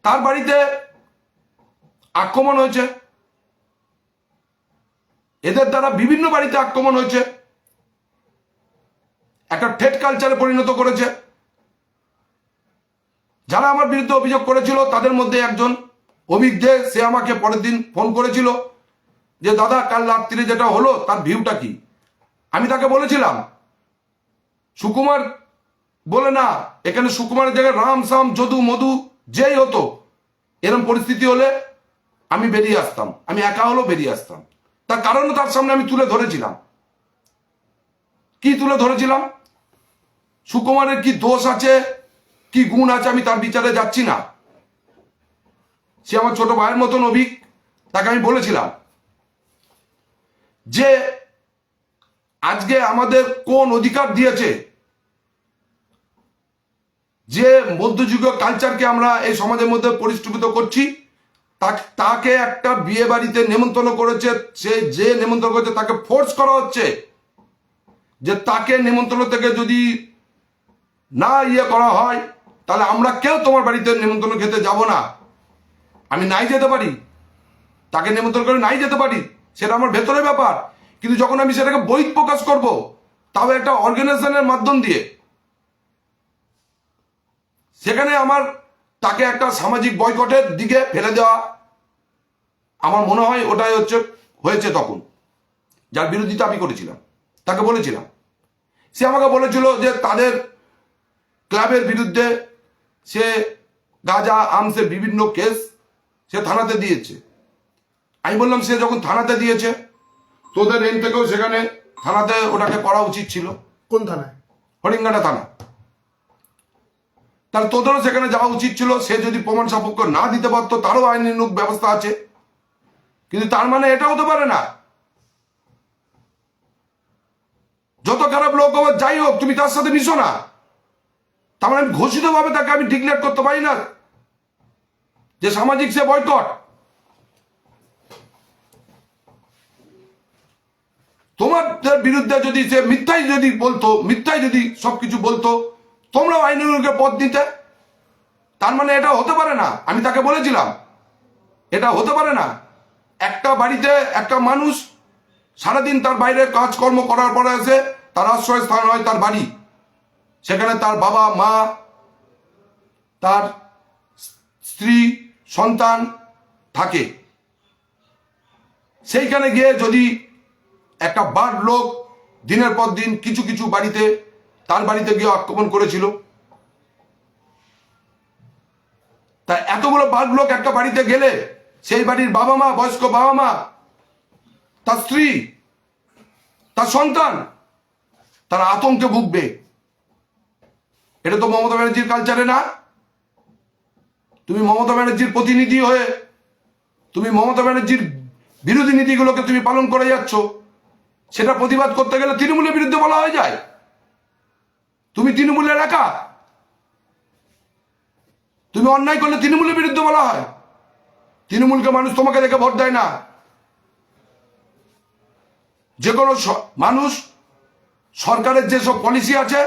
তার বাড়িতে আক্রমণ হয়েছে, এদের দ্বারা বিভিন্ন বাড়িতে আক্রমণ হয়েছে, একটা থ্রেট কালচারে পরিণত করেছে। যারা আমার বিরুদ্ধে অভিযোগ করেছিল তাদের মধ্যে একজন অভিক দে, সে আমাকে পরের দিন ফোন করেছিল যে দাদা কাল রাত্রিরে যেটা হলো তার ভিউটা কি। আমি তাকে বলেছিলাম সুকুমার বলে না, এখানে সুকুমারের জায়গায় রাম সাম যদু মধু যেই হতো, এরকম পরিস্থিতি হলে আমি বেরিয়ে আসতাম, আমি একা হলেও বেরিয়ে আসতাম। তার কারণে তার সামনে আমি তুলে ধরেছিলাম। কি তুলে ধরেছিলাম? সুকুমারের কি দোষ আছে, কি গুণ আছে, আমি তার বিচারে যাচ্ছি না। সে আমার ছোট ভাইয়ের মতন অভিক, তাকে আমি বলেছিলাম যে আজকে আমাদের কোন অধিকার দিয়েছে যে মধ্যযুগীয় কালচারকে আমরা এই সমাজের মধ্যে পরিস্ফুটিত করছি, তাকে একটা বিয়ে বাড়িতে নেমন্তন্ন করেছে, সে যে নেমন্তন্ন করেছে তাকে ফোর্স করা হচ্ছে যে তাকে নেমন্তন্ন থেকে যদি না করা হয় তাহলে আমরা কেউ তোমার বাড়িতে নেমন্তন্ন খেতে যাব না। আমি নাই যেতে পারি, তাকে নেমন্তন্ন করে নাই যেতে পারি, সেটা আমার ভেতরের ব্যাপার। কিন্তু যখন আমি সেটাকে বহিঃ প্রকাশ করব, তাও একটা অর্গানাইজেশনের মাধ্যম দিয়ে, সেখানে আমার তাকে একটা সামাজিক বয়কটের দিকে ফেলে দেওয়া, আমার মনে হয় ওটাই হয়েছে তখন, যার বিরোধিতা আমি করেছিলাম। তাকে বলেছিলাম, সে আমাকে বলেছিল যে তাদের ক্লাবের বিরুদ্ধে সে গাঁজা আর্মসের বিভিন্ন কেস সে থানাতে দিয়েছে। আমি বললাম, সে যখন থানাতে দিয়েছে, তোদের এন থেকেও সেখানে থানাতে ওটাকে করা উচিত ছিল। কোন থানায়? হরিঙ্গাটা থানা। তাহলে তোদেরও সেখানে যাওয়া উচিত ছিল। সে যদি প্রমাণ সাপেক্ষ না দিতে পারতো, তারও আইনানুগ ব্যবস্থা আছে। কিন্তু তার মানে এটা হতে পারে না যত খারাপ লোক হবে যাই হোক তুমি তার সাথে মিশো না। তার মানে আমি ঘোষিতভাবে তাকে আমি ডিক্লেয়ার করতে পারি না যে সামাজিক সে বয়কট। তোমাদের বিরুদ্ধে যদি সে মিথ্যাই যদি বলতো, মিথ্যাই যদি সবকিছু বলতো, তোমরাও আইনানুগকে পথ দিতে। তার মানে এটা হতে পারে না। আমি তাকে বলেছিলাম এটা হতে পারে না। একটা বাড়িতে একটা মানুষ সারাদিন তার বাইরে কাজকর্ম করার পরে এসে তার আশ্রয় স্থান হয় তার বাড়ি, সেখানে তার বাবা মা, তার স্ত্রী, সন্তান থাকে। সেইখানে গিয়ে যদি একটা বাড় লোক দিনের পর দিন কিছু কিছু বাড়িতে, তার বাড়িতে গিয়ে আক্রমণ করেছিল, তা এতগুলো বাঘ লোক একটা বাড়িতে গেলে সেই বাড়ির বাবা মা, বয়স্ক বাবা মা, তার স্ত্রী, তার সন্তান, তারা আতঙ্কে ভুগবে। এটা তো মমতা ব্যানার্জির কালচারে না। তুমি মমতা ব্যানার্জির প্রতিনিধি হয়ে তুমি মমতা ব্যানার্জির বিরোধী নীতিগুলোকে তুমি পালন করে যাচ্ছ। সেটা প্রতিবাদ করতে গেলে তৃণমূলের বিরুদ্ধে বলা হয়ে যায়। তুমি তৃণমূলের একা, তুমি অন্যায় করলে তৃণমূলের বিরুদ্ধে বলা হয়। তৃণমূলকে মানুষ তোমাকে দেখে ভোট দেয় না। যে কোনো মানুষ সরকারের যেসব পলিসি আছে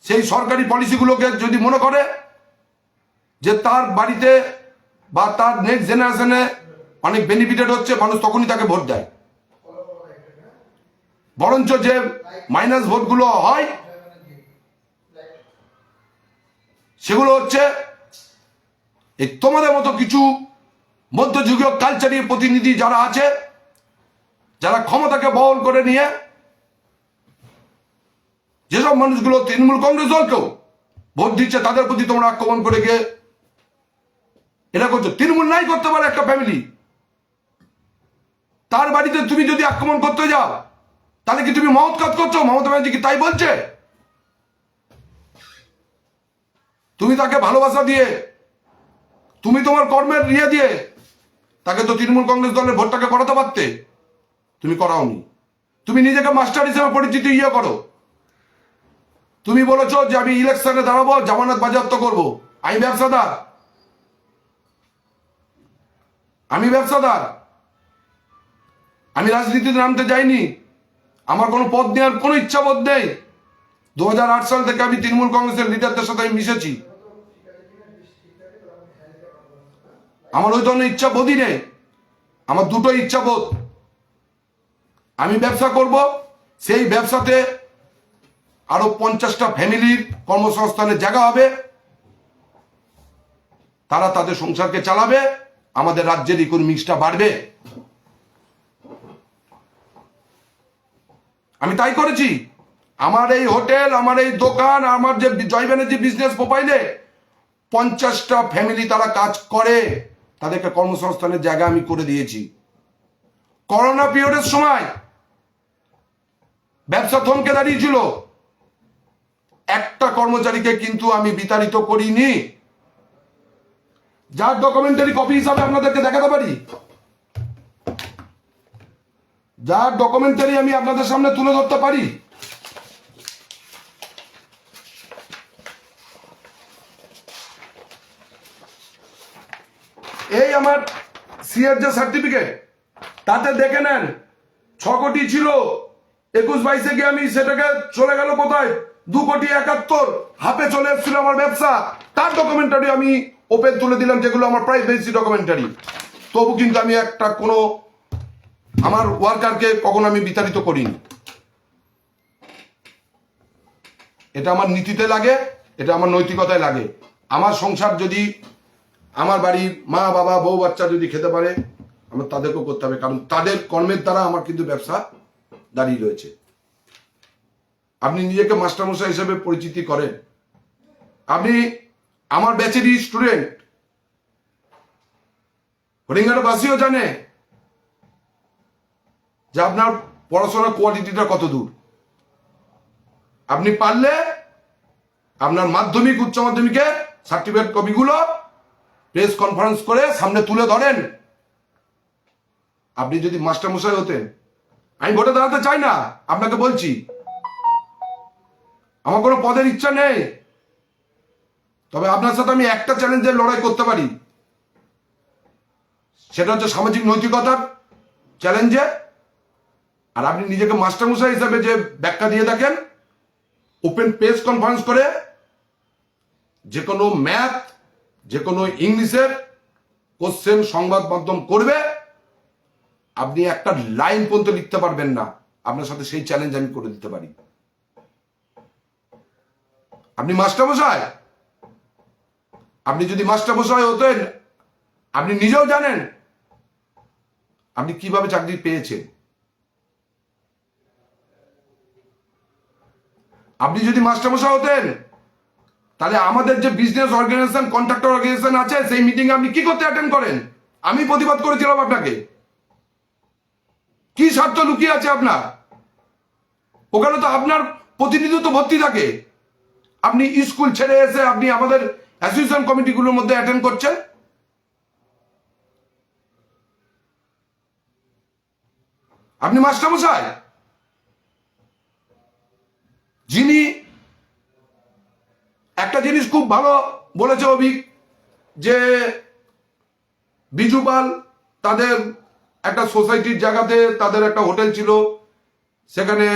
সেই সরকারি পলিসিগুলোকে যদি মনে করে যে তার বাড়িতে বা তার নেক্সট জেনারেশনে অনেক বেনিফিটেড হচ্ছে, মানুষ তখনই তাকে ভোট দেয়। বরঞ্চ যে মাইনাস ভোটগুলো হয় সেগুলো হচ্ছে এই তোমাদের মতো কিছু মধ্যযুগীয় কালচারের প্রতিনিধি যারা আছে, যারা ক্ষমতাকে বহন করে নিয়ে যেসব মানুষগুলো তৃণমূল কংগ্রেস দলকেও ভোট দিচ্ছে, তাদের প্রতি তোমরা আক্রমণ করে গিয়ে এটা করছো। তৃণমূল নাই করতে পারে একটা ফ্যামিলি, তার বাড়িতে তুমি যদি আক্রমণ করতে যাও তাহলে কি তুমি মহৎ কাজ করছো? মমতা ব্যানার্জি কি তাই বলছে? তুমি তাকে ভালোবাসা দিয়ে, তুমি তোমার কর্মের দিয়ে তাকে তো তৃণমূল কংগ্রেস দলের ভোটটাকে করাতে পারতে, তুমি করাওনি। তুমি নিজেকে মাস্টার হিসেবে পরিচিতি করো। তুমি বলেছো যে আমি ইলেকশনে দাঁড়াবো, জামানত বাজেয়াপ্ত করবো। আমি ব্যবসাদার, আমি রাজনীতিতে নামতে যাইনি। আমার কোনো পদ নেওয়ার কোনো ইচ্ছা বোধ নেই। 2008 সাল থেকে আমি তৃণমূল কংগ্রেসের লিডারদের সাথে আমি মিশেছি। আমার ওই ধরনের ইচ্ছা বোধই নেই। আমার দুটো ইচ্ছা বোধ, আমি ব্যবসা করব, সেই ব্যবসাতে আরো 50টা ফ্যামিলির কর্মসংস্থানের জায়গা হবে, তারা তাদের সংসারকে চালাবে, আমাদের রাজ্যের ইকোনমিক্সটা বাড়বে। আমি তাই করেছি। আমার এই হোটেল, আমার এই দোকান, আমার যে জয় ব্যানার্জি বিজনেস প্রোফাইলে 50টা ফ্যামিলি তারা কাজ করে, তাদেরকে কর্মসংস্থানের জায়গা আমি করে দিয়েছি। করোনা পিরিয়ডের সময় ব্যবসা থমকে দাঁড়িয়েছিল, একটা কর্মচারীকে কিন্তু আমি বিতাড়িত করিনি। যার ডকুমেন্টারি কপি হিসাবে আপনাদেরকে দেখাতে পারি, যার ডকুমেন্টারি আমি আপনাদের সামনে তুলে ধরতে পারি। এই আমার সিএর যে সার্টিফিকেট, তাতে দেখে নেন 6 কোটি ছিল, 21-22 গিয়ে আমি সেটাকে চলে গেল কোথায় 2,71,00,000 হাতে চলে এসেছিল আমার ব্যবসা। তার ডকুমেন্টারি আমি ওপেন তুলে দিলাম, যেগুলো আমার প্রাইভেসি ডকুমেন্টারি। তবু কিন্তু আমি একটা কোনো আমার ওয়ার্কারকে কখনো আমি বিতাড়িত করিনি। এটা আমার নীতিতে লাগে, এটা আমার নৈতিকতায় লাগে। আমার সংসার যদি, আমার বাড়ির মা বাবা বউ বাচ্চা যদি খেতে পারে, আমার তাদেরকেও করতে হবে, কারণ তাদের কর্মের দ্বারা আমার কিন্তু ব্যবসা দাঁড়িয়ে রয়েছে। আপনি নিজেকে মাস্টারমশাই হিসেবে পরিচিতি করেন, আপনি আমার ব্যাচেরই স্টুডেন্ট, হরিঙ্গাটা বাসীও জানে যে আপনার পড়াশোনার কোয়ালিটিটা কত দূর। আপনি পারলে আপনার মাধ্যমিক উচ্চ মাধ্যমিকে সার্টিফিকেট কপিগুলো প্রেস কনফারেন্স করে সামনে তুলে ধরেন। আপনি যদি মাস্টারমশাই হতেন, আমি ভোটে দাঁড়াতে চাই না, আপনাকে বলছি, আমার কোনো পদের ইচ্ছা নেই, তবে আপনার সাথে আমি একটা চ্যালেঞ্জের লড়াই করতে পারি, সেটা হচ্ছে সামাজিক নৈতিকতার চ্যালেঞ্জে। আর আপনি নিজেকে মাস্টারমশাই হিসাবে যে ব্যাখ্যা দিয়ে থাকেন, ওপেন প্রেস কনফারেন্স করে যে কোনো ম্যাথ, যে কোনো ইংলিশের কোশ্চেন সংবাদ মাধ্যম করবে, আপনি একটা লাইন পর্যন্ত লিখতে পারবেন না, আপনার সাথে সেই চ্যালেঞ্জ আমি করে দিতে পারি। আপনি মাস্টারমশাই, আপনি যদি মাস্টারমশাই হতেন, আপনি নিজেও জানেন আপনি কিভাবে চাকরি পেয়েছেন। আপনি যদি মাস্টারমশাই হতেন, তাহলে আমাদের যে বিজনেস অর্গানাইজেশন, কন্ট্রাক্টর অর্গানাইজেশন আছে, সেই মিটিং আপনি কি করতে অ্যাটেন্ড করেন? আমি প্রতিবাদ করেছিলাম আপনাকে। কি স্বার্থ লুকিয়ে আছে আপনার? ওখানে তো আপনার প্রতিনিধিত্ব ভর্তি থাকে। আপনি স্কুল ছেড়ে এসে আপনি আমাদের অ্যাসোসিয়েশন কমিটিগুলোর মধ্যে অ্যাটেন্ড করছেন। আপনি মাস্টারমশাই, যিনি একটা জিনিস খুব ভালো বলেছে অভিক, যে বিজুপাল তাদের একটা সোসাইটির জায়গাতে তাদের একটা হোটেল ছিল, সেখানে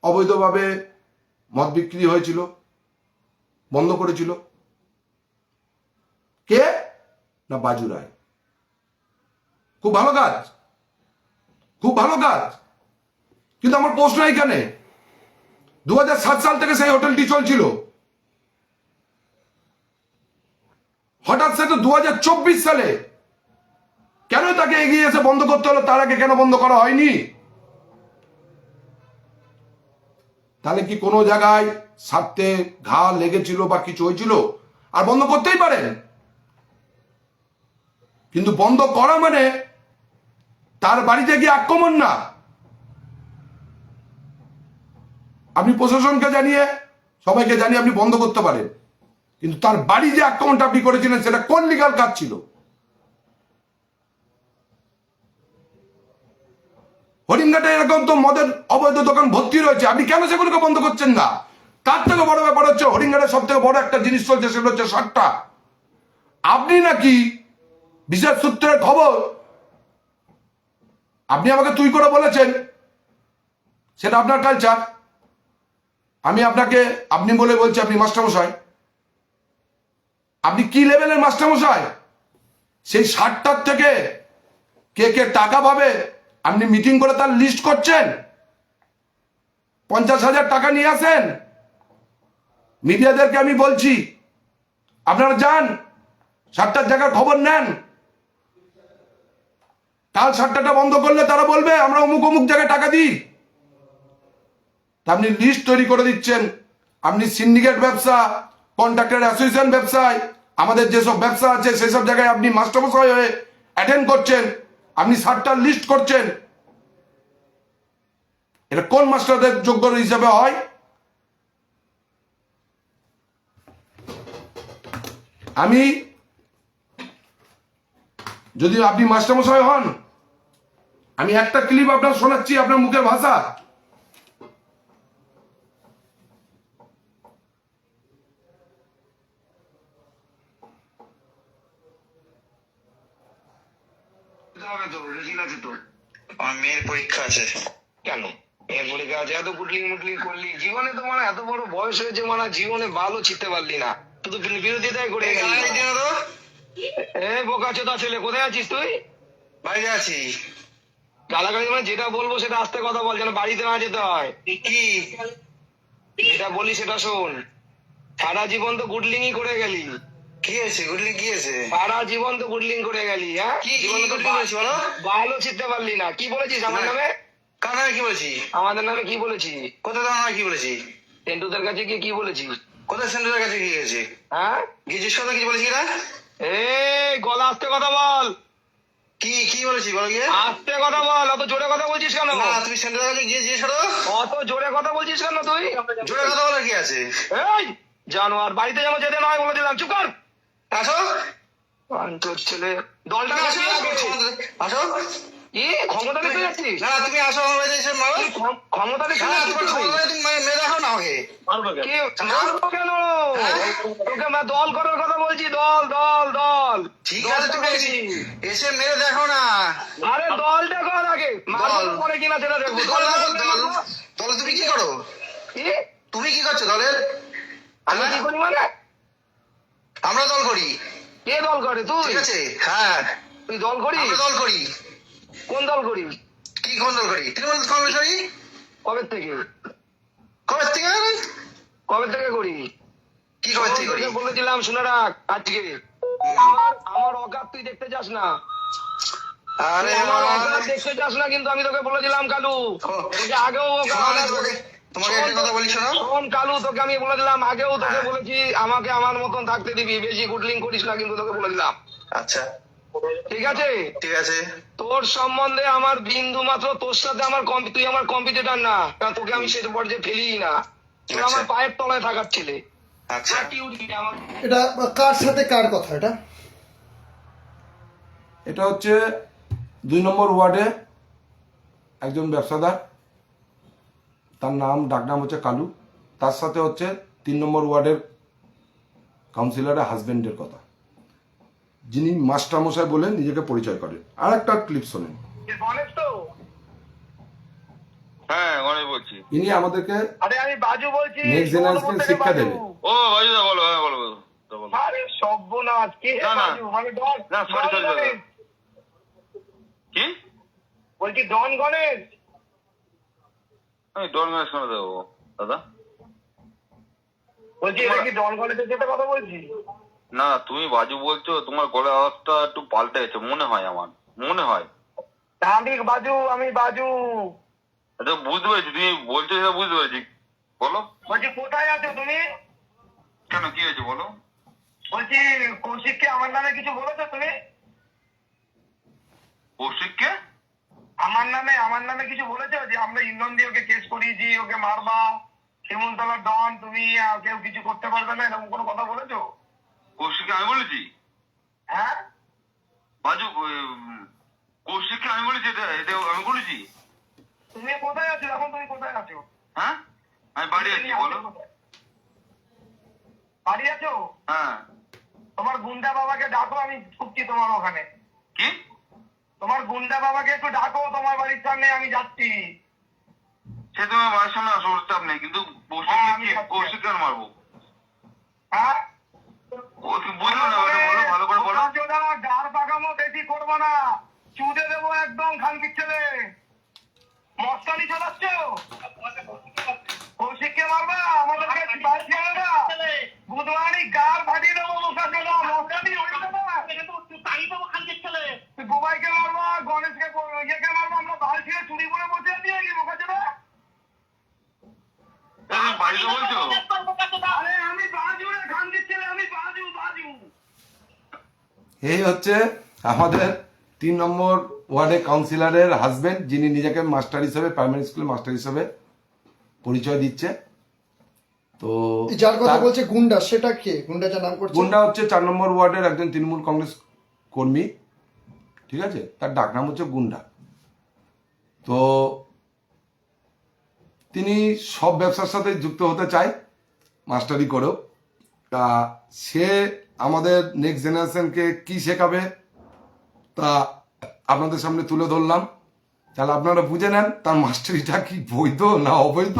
অবৈধভাবে মদ বিক্রি হয়েছিল, বন্ধ করেছিল কে? না বাজু রায়। খুব ভালো কাজ, খুব ভালো কাজ। কিন্তু আমার প্রশ্ন এখানে, 2007 সাল থেকে সেই হোটেলটি চলছিল, হঠাৎ সেটা 2024 সালে কেন তাকে এগিয়ে এসে বন্ধ করতে হলো? তার আগে কেন বন্ধ করা হয়নি? তাহলে কি কোনো জায়গায় স্বার্থে ঘা লেগেছিল বা কিছু হয়েছিল? আর বন্ধ করতেই পারেন, কিন্তু বন্ধ করা মানে তার বাড়িতে গিয়ে আক্রমণ না। আপনি প্রশাসনকে জানিয়ে, সবাইকে জানিয়ে আপনি বন্ধ করতে পারেন, কিন্তু তার বাড়ি যে আক্রমণটা আপনি করেছিলেন, সেটা কোন লিগাল কাজ ছিল? হরিণঘাটে এরকম তো মদের অবৈধ দোকান ভর্তি রয়েছে, আপনি কেন সেগুলোকে বন্ধ করছেন না? তার থেকে বড় ব্যাপার হচ্ছে, হরিণঘাটের সব থেকে বড় একটা জিনিস চলছে, সেটা হচ্ছে সারটা। আপনি নাকি বিশেষ সূত্রের খবর, আপনি আমাকে তুই করে বলেছেন, সেটা আপনার কালচার। আমি আপনাকে আপনি বলে বলছি, আপনি মাস্টারমশাই। আপনি কি লেভেলের মাস্টারমশাই? সেই 60টার থেকে কে কে টাকা পাবে আপনি মিটিং করে তার লিস্ট করছেন। 50,000 টাকা নিয়ে আসেন। মিডিয়াদেরকে আমি বলছি, আপনারা যান 60টার জায়গার খবর নেন। কাল 60টাটা বন্ধ করলে তারা বলবে আমরা অমুক অমুক জায়গায় টাকা দিই। তা আপনি লিস্ট তৈরি করে দিচ্ছেন। আপনি সিন্ডিকেট ব্যবসা, কন্ট্রাক্টর অ্যাসোসিয়েশন ব্যবসায়, আমাদের যেসব ব্যবসা আছে সেসব জায়গায় আপনি মাস্টারমশাই হয়ে অ্যাটেন্ড করছেন, আপনি 60টার লিস্ট করছেন। এটা কোন মাস্টারদের যোগ্য হিসাবে হয়? আমি যদি আপনি মাস্টারমশাই হন, আমি একটা ক্লিপ আপনার শোনাচ্ছি, আপনার মুখের ভাষা। আমার মেয়ের পরীক্ষা আছে। কেন মেয়ের পরীক্ষা আছে? এত গুটলিং মুটলিং করলি, জীবনে তো মানে এত বড় বয়স হয়েছে, মানে জীবনে ভালো চিনতে পারলি না, শুধু বিরোধিতাই করে গেলি। এ বোকা চোদা ছেলে, কোথায় আছিস তুই? বাইরে আছি। গালাগালি মানে যেটা বলবো সেটা আস্তে কথা বল, যেন বাড়িতে না যেতে হয়। কি যেটা বলি সেটা শোন। সারা জীবন তো গুডলিংই করে গেলি। কি হয়েছে? গুডলিং কি হয়েছে? সারা জীবন তো গুডলিং করে গেলি। হ্যাঁ, কি জীবনে তো ভালো চিনতে পারলি না। কি বলেছিস আমার নামে? কার নামে কি বলেছি? আমাদের নামে কি বলেছি? কোথায় তোমার নামে কি বলেছি? সেন্টুদের কাছে গিয়ে কি বলেছিস? কোথায় সেন্টুদের কাছে গিয়ে গেছি? হ্যাঁ, গিয়েছিস কথা কি বলেছি না? এই গলা আস্তে কথা বল। কি কি বলেছি বলো গিয়ে? আস্তে কথা বল। অত জোরে কথা বলছিস কেন? না, তুমি সেন্টুদের কাছে গিয়ে জিজ্ঞেস করো। অত জোরে কথা বলছিস কেন তুই? জোরে কথা বলার কি আছে? এই জানোয়ার, বাড়িতে যেন যেতে নয় বলে দিলাম। চুপ কর। আসো তোর ছেলে, দলটা আসো। আসো। কি ক্ষমতা দেখতে যাচ্ছিস? না তুমি আসো আমার বাড়িতে এসে মারো। ক্ষমতা দেখতে যাচ্ছিস? তুমি মেরে রাখো না আমাকে। কি মারবো কেন? তোকে দল করার কথা বলছি। দল দল দল। ঠিক আছে, তুমি এসে মেরে দেখো না। আরে দলটা কর আগে, মারবো পরে কিনা সেটা দেখবো। দলে তুমি কি করো? কি তুমি কি করছো দলের? আমি কি করি মানে? আমরা দল করি। কে দল করে? তুই? ঠিক আছে, হ্যাঁ তুই দল করিস? আমরা দল করি। কোন দল করিস? কি কোন দল করি? তৃণমূল কংগ্রেস করি। কবে থেকে? কবে থেকে? কবে থেকে করি? কি কবে থেকে করি? বলেছিলাম শুনে রাখ আজকে। আমার অকাত তুই দেখতে যাস না। আরে আমার অকাত দেখতে যাস না, কিন্তু আমি তোকে বলেছিলাম কালু, তোকে আগেও তোমাকে একটা কথা বলি শোনো। শোন কালু, তোকে আমি বলে দিলাম, আগেও তোকে বলেছি আমাকে আমার মতন থাকতে দিবি, বেশি গুডলিং করিস না, কিন্তু তোকে বলে দিলাম। আচ্ছা ঠিক আছে, ঠিক আছে। তোর সম্বন্ধে আমার বিন্দু মাত্র, তোর সাথে আমার তুই আমার কম্পিটিটর না, কারণ তোকে আমি সে পর্যায়ে ফেলি না। তুই আমার পায়ের তলায় থাকার ছেলে। আচ্ছা এটা কার সাথে কার কথা এটা? এটা হচ্ছে 2 নম্বর ওয়ার্ডে একজন ব্যবসাদার, তার ডাকনাম হচ্ছে কালু। তার সাথে হচ্ছে 3 নম্বর ওয়ার্ডের কাউন্সিলরের হাজবেন্ডের কথা, যিনি মাস্টারমশাই বলে নিজেকে পরিচয় করেন। আর একটা ক্লিপ শোনেন। হ্যাঁ গণেশ বলছি। ইনি আমাদেরকে আমি বাজু বলছি, নেক্সট জেনারেশন শিক্ষা দেবে। ও বাজুদা বলো। হ্যাঁ বলো। আরে সর্বনাশ। কি বাজু? আমি ডন। না সরি কি বলছি? ডন গণেশ। আমি ডন গণেশ শোনা দেবো দাদা। বলছি এটা কি ডন গণেশের সাথে কথা বলছি? না তুমি বাজু বলছো, তোমার গলার আওয়াজটা একটু পাল্টে গেছে মনে হয়, আমার মনে হয়। আমি বাজু, আমি বাজু। এটা বুঝতে পেরেছি, তুমি বলছো সেটা বুঝতে পেরেছি। বলো। বলছি কোথায় আছো তুমি? কেন কি হয়েছে বলো? বলছি কৌশিককে আমার নামে কিছু বলেছো তুমি? কৌশিককে আমার নামে কিছু বলেছো? যে আমরা ইন্ধন দিয়ে ওকে কেস করিয়েছি, ওকে মারবা, শিমুলতলার ডন তুমি, কেউ কিছু করতে পারবে না, এরকম কোনো কথা বলেছো? কৌশিককে আমি বলেছি? হ্যাঁ বাজু কৌশিককে আমি বলেছি? এটা এটা আমি বলেছি? তুমি কোথায় আছো এখন? তুমি কোথায় আছো? হ্যাঁ আমি বাড়ি আছি। বলো। বাড়ি আছো? হ্যাঁ। তোমার গুন্ডা বাবাকে ডাকো, আমি ঢুকছি তোমার ওখানে। কি? তোমার গুন্ডা বাবাকে একটু ডাকো, তোমার বাড়ির সামনে আমি যাচ্ছি। সে তোমার বাড়ির সামনে আসলে চাপ নেই, কিন্তু কৌশিক কেন মারবো? হ্যাঁ বুঝলো না, বলো ভালো করে বলো। গাড় পাকামো বেশি করবো না, চুদে দেবো একদম খানকির ছেলে। মস্তানি চালাচ্ছ? কৌশিককে মারবা, আমাদেরকে বুধবারই গাড় ফাটিয়ে দেবো। মস্তানি তুই গোবাইকে মারবা, গণেশকে ইয়েকে মারবা, আমরা বাল ছিঁড়ে চুরি করে বসে আছি নাকি বোকা ছেলে? বাড়িতে বলছো? আরে আমি বাজু রে খানকির ছেলে, আমি বাজু বাজু। এই হচ্ছে আমাদের 3 নম্বর ওয়ার্ডে কাউন্সিলরের হাজবেন্ড, যিনি নিজেকে মাস্টার হিসেবে, প্রাইমারি স্কুলের মাস্টার হিসেবে পরিচয় দিচ্ছে। তো যার কথা বলছে গুন্ডা, সেটা কে? গুন্ডা যার নাম করছে, গুন্ডা হচ্ছে 4 নম্বর ওয়ার্ডের একজন তৃণমূল কংগ্রেস কর্মী। ঠিক আছে, তার ডাকনাম হচ্ছে গুন্ডা। তো তিনি সব ব্যবসার সাথে যুক্ত হতে চায় মাস্টারি করেও। তা সে আমাদের নেক্সট জেনারেশনকে কি শেখাবে তা আপনাদের সামনে তুলে ধরলাম। তাহলে আপনারা বুঝে নেন তার মাস্টারিটা কি বৈধ না অবৈধ,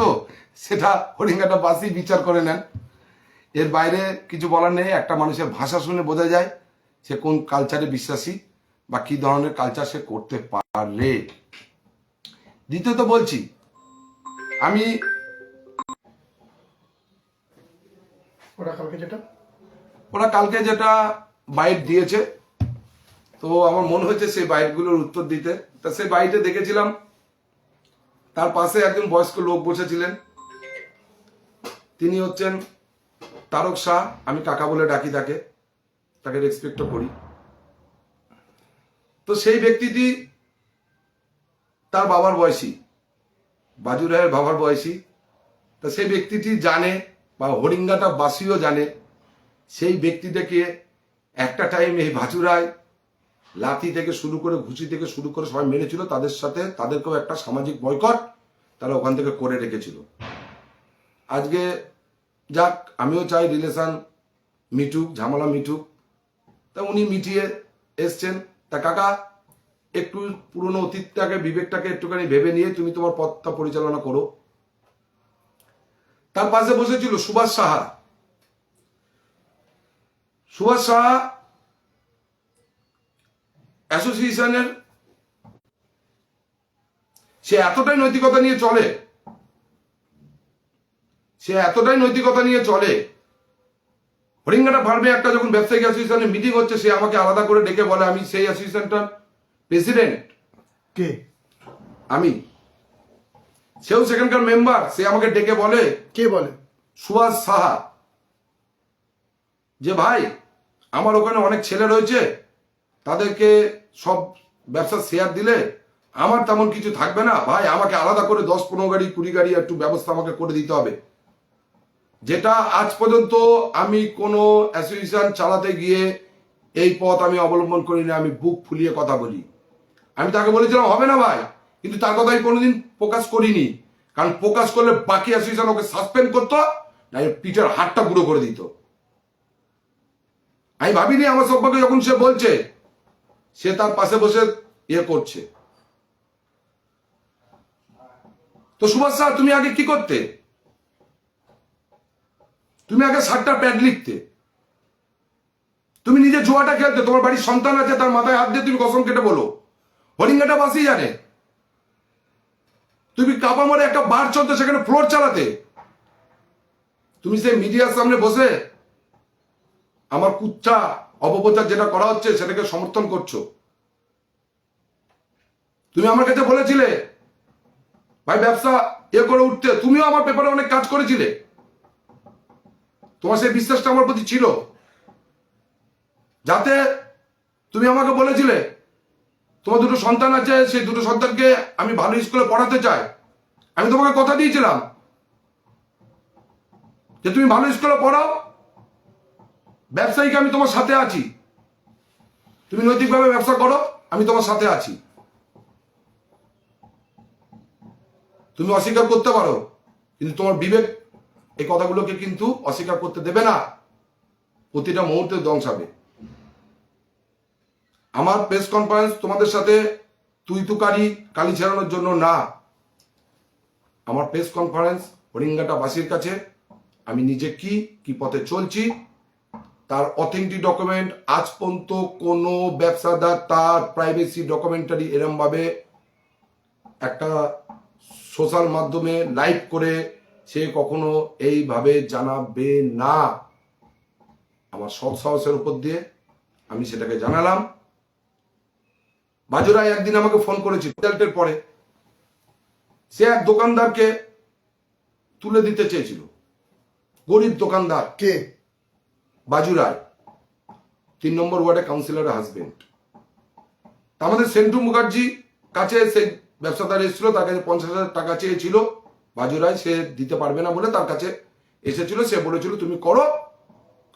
সেটা হরিঙ্গাটা বাসি বিচার করে নেন। এর বাইরে কিছু বলার নেই। একটা মানুষের ভাষা শুনে বোঝা যায় সে কোন কালচারে বিশ্বাসী বা কি ধরনের কালচার সে করতে পারে। দ্বিতীয়ত বলছি, আমি ওরা কালকে যেটা বাইট দিয়েছে, তো আমার মনে হয়েছে সেই বাইটগুলোর উত্তর দিতে। তা সেই বাইটে দেখেছিলাম তার পাশে একজন বয়স্ক লোক বসেছিলেন, তিনি হচ্ছেন তারক শাহ। আমি কাকা বলে ডাকি তাকে রেসপেক্টও করি। তো সেই ব্যক্তিটি তার বাবার বয়সী, বাজু রায়ের বাবার বয়সী। তা সেই ব্যক্তিটি জানে বা হরিঙ্গাটা বাসীও জানে সেই ব্যক্তিটাকে একটা টাইম এই বাজু রায় লাথি থেকে শুরু করে ঘুষি থেকে শুরু করে সবাই মেরেছিল, তাদের সাথে তাদেরকেও একটা সামাজিক বয়কট তারা ওখান থেকে করে রেখেছিল। আজকে যাক, আমিও চাই রিলেশন মিটুক, ঝামেলা মিটুক। তা উনি মিটিয়ে এসছেন। তা কাকা, একটু পুরনো অতীতটাকে, বিবেকটাকে একটুখানি ভেবে নিয়ে তুমি তোমার পথটা পরিচালনা করো। তার পাশে বসেছিল সুভাষ সাহা। সুভাষ সাহা অ্যাসোসিয়েশনের সে এতটাই নৈতিকতা নিয়ে চলে, হরিঙ্গাটা ফার্মে একটা যখন ব্যবসায়িক অ্যাসোসিয়েশনের মিটিং হচ্ছে, সে আমাকে আলাদা করে ডেকে বলে, আমি সেই অ্যাসোসিয়েশনটার প্রেসিডেন্ট, কে আমি, সেও সেখানকার মেম্বার। সে আমাকে ডেকে বলে, কে বলে? সুভাষ সাহা, যে ভাই আমার ওখানে অনেক ছেলে রয়েছে, তাদেরকে সব ব্যবসা শেয়ার দিলে আমার তেমন কিছু থাকবে না ভাই, আমাকে আলাদা করে 10-15 গাড়ি 20 গাড়ি একটু ব্যবস্থা আমাকে করে দিতে হবে। যেটা আজ পর্যন্ত আমি কোনো অ্যাসোসিয়েশন চালাতে গিয়ে এই পথ আমি অবলম্বন করি না। আমি বুক ফুলিয়ে কথা বলি। আমি তাকে বলেছিলাম হবে না ভাই, কিন্তু তার কথা আমি কোনোদিন প্রকাশ করিনি, কারণ প্রকাশ করলে বাকি অ্যাসোসিয়েশন ওকে সাসপেন্ড করতো, না পিঠের হাতটা গুঁড়ো করে দিত। আমি ভাবিনি আমার সম্পর্কে যখন সে বলছে, সে তার পাশে বসে ইয়ে করছে। তো সুভাষ স্যার, তুমি আগে কি করতে? তুমি আগে 7টা প্যাড লিখতে, তুমি নিজে জুয়াটা খেলতে, তোমার বাড়ির সন্তান আছে, তার মাথায় হাত দিয়ে তুমি কসম কেটে বলো হরিঙ্গাটা বাসি জানে। তুমি কাপামারে একটা বার চলতে, সেখানে ফ্লোর চালাতে, তুমি সেই মিডিয়ার সামনে বসে আমার কুচ্চা অপপ্রচার যেটা করা হচ্ছে সেটাকে সমর্থন করছো। তুমি আমার কাছে বলেছিলে ভাই ব্যবসা করে উঠতে, তুমিও আমার পেপারে অনেক কাজ করেছিলে, তোমার সেই বিশ্বাসটা আমার প্রতি ছিল। যাতে তুমি আমাকে বলেছিলে তোমার 2টো সন্তান আছে, সেই 2টো সন্তানকে আমি ভালো স্কুলে পড়াতে চাই। আমি তোমাকে কথা দিয়েছিলাম যে তুমি ভালো স্কুলে পড়াও, ব্যবসায়িক আমি তোমার সাথে আছি, তুমি নৈতিকভাবে ব্যবসা করো, আমি তোমার সাথে আছি। তুমি অস্বীকার করতে পারো, কিন্তু তোমার বিবেক এই কথাগুলোকে কিন্তু অস্বীকার করতে দেবে না, প্রতিটা মুহূর্তে ধ্বংসাবে। আমার প্রেস কনফারেন্স তোমাদের সাথে তুই তুকারি কালি ছেড়ানোর জন্য না। আমার প্রেস কনফারেন্স হরিঙ্গাটা বাসীর কাছে আমি নিজে কি পথে চলছি তার অথেন্টিক ডকুমেন্ট। আজ পর্যন্ত কোনো ব্যবসাদার তার প্রাইভেসি ডকুমেন্টারি এরম ভাবে একটা সোশ্যাল মাধ্যমে লাইভ করে সে কখনো এইভাবে জানাবে না। আমার সৎ সাহসের উপর দিয়ে আমি সেটাকে জানালাম। বাজুরাই একদিন আমাকে ফোন করেছিল রেজাল্টের পরে, সে এক দোকানদারকে তুলে দিতে চেয়েছিল, গরিব দোকানদার। কে? বাজুরাই 3 নম্বর ওয়ার্ডে কাউন্সিলরের হাজবেন্ড। আমাদের সেন্টু মুখার্জি কাছে সেই ব্যবসাদার এসেছিল, তার কাছে 50,000 টাকা চেয়েছিল বাজুরাই, সে দিতে পারবে না বলে তার কাছে এসেছিল। সে বলেছিল তুমি করো,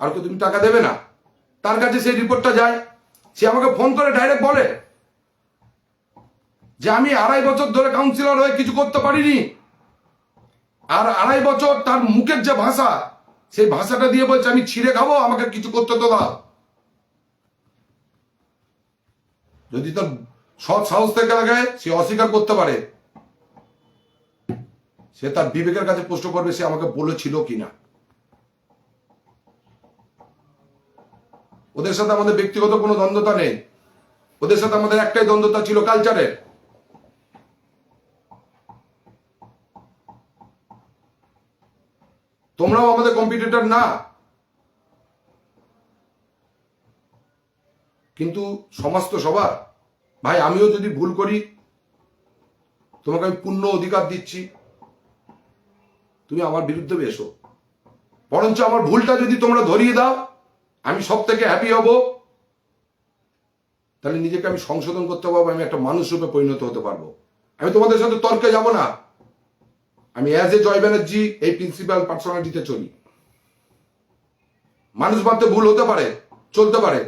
কারকে তুমি টাকা দেবে না। তার কাছে সেই রিপোর্টটা যায়, সে আমাকে ফোন করে ডাইরেক্ট বলে যে আমি 2.5 বছর ধরে কাউন্সিলর হয়ে কিছু করতে পারিনি, আর 2.5 বছর তার মুখের যে ভাষা, সেই ভাষাটা দিয়ে বলছে আমি ছিঁড়ে খাবো, আমাকে কিছু করতে তো দাও। যদি তার সৎ সাহস থেকে লাগে, সে অস্বীকার করতে পারে, সে তার বিবেকের কাছে প্রশ্ন করবে সে আমাকে বলেছিল কিনা। ওদের সাথে আমাদের ব্যক্তিগত কোনো দ্বন্দ্বতা নেই, ওদের সাথে আমাদের একটাই দ্বন্দ্বতা ছিল কালচারের। তোমরাও আমাদের কম্পিটিটর না, কিন্তু সমাজ তো সবার। ভাই আমিও যদি ভুল করি, তোমাকে আমি পূর্ণ অধিকার দিচ্ছি, তুমি আমার বিরুদ্ধে এসো, বরঞ্চ আমার ভুলটা যদি তোমরা ধরিয়ে দাও, আমি সব থেকে হ্যাপি হব। তাহলে নিজেকে আমি সংশোধন করতে পারবো, আমি একটা মানুষ রূপে পরিণত হতে পারবো। আমি তোমাদের সাথে তর্কে যাব না, আমি অ্যাজ এ জয় ব্যানার্জি এই প্রিন্সিপাল পার্সোনালিটিতে চলি। মানুষ ভাবতে ভুল হতে পারে, চলতে পারে,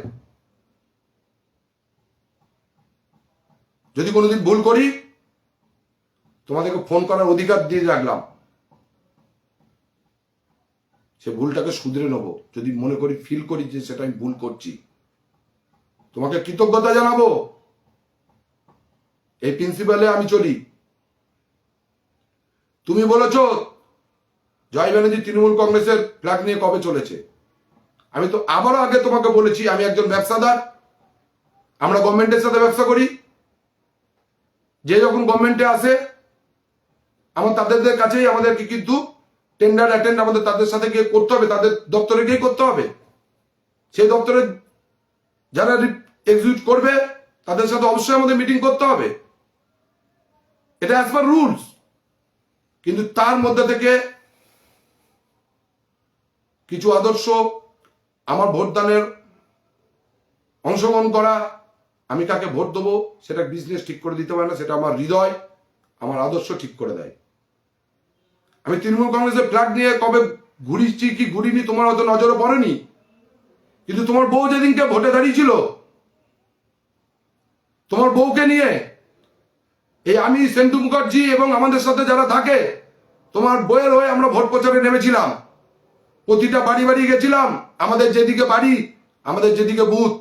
যদি কোনোদিন ভুল করি তোমাদেরকে ফোন করার অধিকার দিয়ে রাখলাম, সে ভুলটাকে শুধরে নেবো। যদি মনে করি, ফিল করি যে সেটা আমি ভুল করছি, তোমাকে কৃতজ্ঞতা জানাবো। এই প্রিন্সিপালে আমি চলি। তুমি বলেছ জয় ব্যানার্জি তৃণমূল কংগ্রেসের ফ্ল্যাগ নিয়ে কবে চলেছে, আমি তো আবারও আগে তোমাকে বলেছি আমি একজন ব্যবসাদার, আমরা গভর্নমেন্টের সাথে ব্যবসা করি। যে যখন গভর্নমেন্টে আসে আমার তাদের কাছেই আমাদেরকে কিন্তু টেন্ডার অ্যাটেন্ড আমাদের তাদের সাথে গিয়ে করতে হবে, তাদের দপ্তরে গিয়ে করতে হবে। সেই দপ্তরে যারা এক্সিকিউট করবে তাদের সাথে অবশ্যই আমাদের মিটিং করতে হবে, এটা অ্যাজ পার রুলস। কিন্তু তার মধ্যে থেকে কিছু আদর্শ, আমার ভোটদানের অংশগ্রহণ করা, আমি কাকে ভোট দেবো সেটা বিজনেস ঠিক করে দিতে পারে না, সেটা আমার হৃদয়, আমার আদর্শ ঠিক করে দেয়। আমি তৃণমূল কংগ্রেসের ফ্ল্যাগ নিয়ে কবে ঘুরিছি কি ঘুরিনি তোমার হয়তো নজরে পড়েনি, কিন্তু তোমার বউ যেদিনকে ভোটে দাঁড়িয়েছিল, তোমার বউকে নিয়ে এই আমি সেন্টু মুখার্জি এবং আমাদের সাথে যারা থাকে, তোমার বউয়ের হয়ে আমরা ভোট প্রচারে নেমেছিলাম। প্রতিটা বাড়ি বাড়ি গেছিলাম, আমাদের যেদিকে বাড়ি, আমাদের যেদিকে বুথ।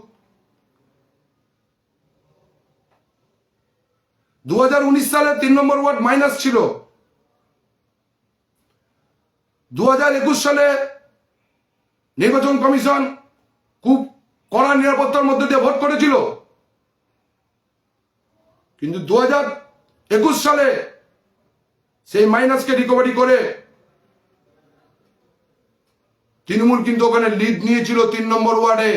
2019 সালে 3 নম্বর ওয়ার্ড মাইনাস ছিল, 2021 সালে নির্বাচন কমিশন খুব কড়া নিরাপত্তার মধ্যে দিয়ে ভোট করেছিল, কিন্তু 2021 সালে সেই মাইনাসকে রিকভারি করে তৃণমূল কিন্তু ওখানে লিড নিয়েছিল 3 নম্বর ওয়ার্ডে।